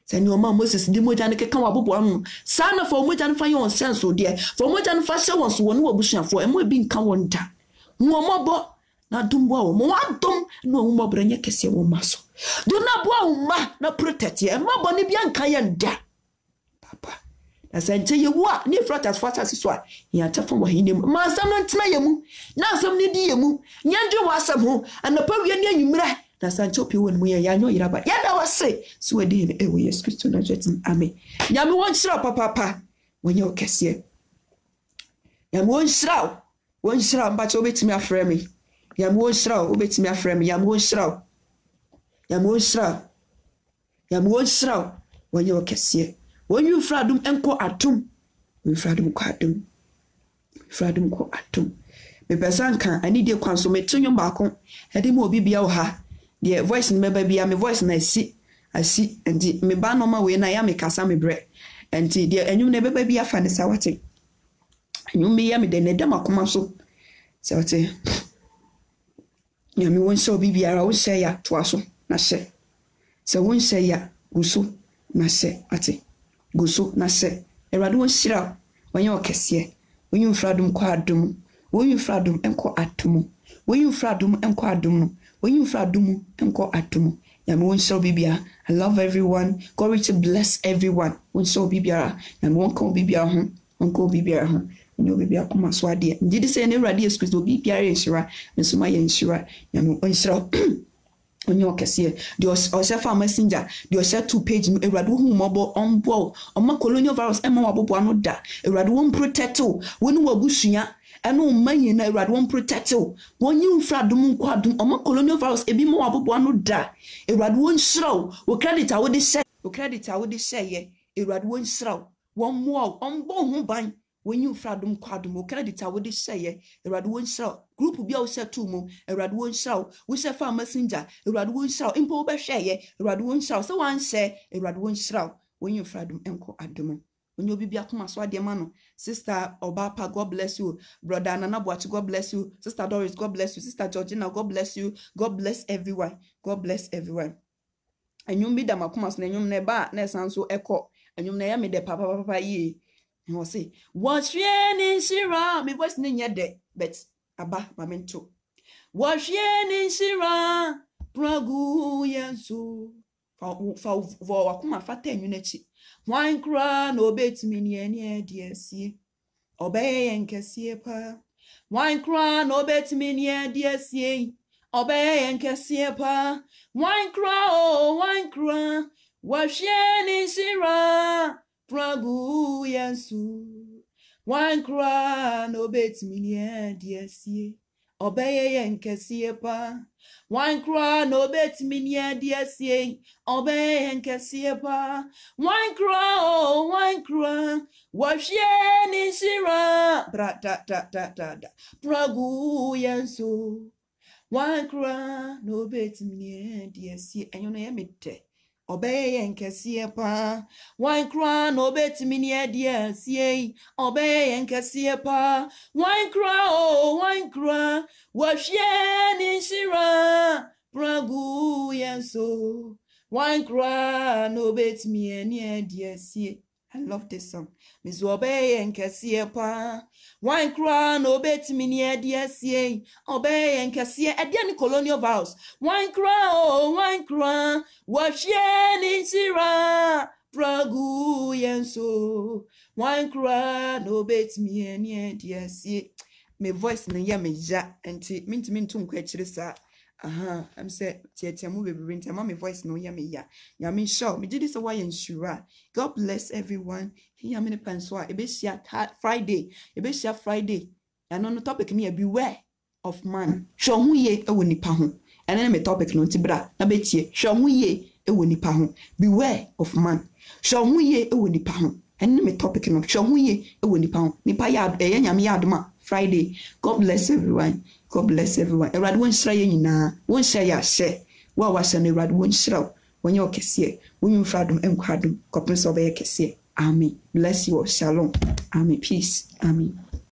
sani o ma Moses di moja ne kan waboboa no sana for moja no fa yon sense o de for moja no fa hye won so won abusia for e mo bi nkan won da mo mobo na dumbo a mo adom no mo mobra nya kese wo maso do na bo a ma na protect e ma bo ne bi ankan ye da papa asante ye wo ni frotas fast so a ya tafo wo hinem ma sam no ntena ye mu na sam ne di ye mu nyandwe wo asam ho anapa wi ne anyumra na sancho pi won mu ya nyo yiraba ya da wase so we di e wo Yesu Kristo na jetin amen nyame won shira papa wonye okese nyame won shira mba cho betimi afre me nyame won shira obetimi afre me nyame won shira wonye okese when you fradum enko atum we fradum ko atum me person kan ani de kwan so metunyo baako ede mo obi bia wo ha de voice ni meba bia me voice na asi enti me ba no ma we na ya me kasa me bre enti de enwum na beba bia fa ne sawate enwum me ya me de ne dem akoma so sawate nyame won so bibia ra wo hye ya to aso na hye se won hye ya guso na hye ate guso na se erade won shira wanya okese When fradum quadum, when you fradum enko atumu, when you fradum enko adum, when you fradum enko atumu. Yamu so bibia. I love everyone. God will bless everyone. When so bibia, and won't call bibia home, uncle bibia home. No bibia kuma swadi. Did you say any radius because bibia inshira, and so my inshira, yamu inshira. On your cassia, the Osefa messenger, the Ose 2 page, a radu mobile on ball, on my colonial virus, Emma Wabuano da, a radu protecto, when we bushia, and no money in a radu protecto, one you fradum quadum, on my colonial virus, a bimo Wabuano da, a radu shrow, will credit I would say, a radu shrow, one more on bon bang. When you fradum quadum, credit I would say, a radwon shell, group will be all set to mo, a radwon shell, we say farm messenger, a radwon shell, impo share, a radwon shell, so one say, a radwon shell, when you fradum enco adumo. When you be Biakuma Swadi Mano, Sister Obapa, God bless you, Brother Nana Boachi, God bless you, Sister Doris, God bless you, Sister Georgina, God bless you, God bless everyone, God bless everyone. And you meet them a kumas, and you never, Nessan so echo, and you never made the papa ye. And will say, what's ye Shira? Me was near de, but Abba, Mamento. What's ye Shira? Pragu yansu. For Wakuma Fate unity. Wine cry, no bait me near dear see. Obey and cassia pa. Wine cry, no bait me near dear see. Obey and cassia pa. Wine cry, oh, wine cry. What's ye Shira? Pragu yansu, one cry no bet me dear see, obey and cassia pa. One cry no bet me dear see, obey and cassia pa. One cry, oh, one cry, wash ye shira, bra da da da da da, pragu yansu. One cry no bet me dear see, and you know me. Obey and cassia pa. Wine cry no bet me near dear see. Obey and cassia pa. Wine cry, oh, wine cry. Wash ye shira. Pragu yanso. Wine cry no bet me near dear see. I love this song. Miss Obey and cassia pa. Wine cry no bet me near dear see. Obey and cassia at the colonial vows. Wine cry, oh, wine cry. Wash ye shira. Pragu yanso. Wine cry no bet me near dear see. My voice na ya me ja. Enti minti kwechirisa. I'm say tia move baby my voice no ya me ya. Ya me show me did this why ensure. God bless everyone. Here many penswa ebesia Friday. Ebesia Friday. And on the topic near beware of man. Show hu ye e woni pa ho. And then me topic no tibra na betie. Show hu ye e woni pa ho. Beware of man. Show hu ye e woni pa ho. And then me topic no show hu ye e woni pa ho. Nipa ya nyame ya adoma Friday. God bless everyone. God bless everyone. Erad won shira ye nyina. Won share ya share. Wa wa share erad won shira. When you kese. When you fradum enkwadum. Kopin so be kese. Amen. Bless you all. Shalom. Amen. Peace. Amen.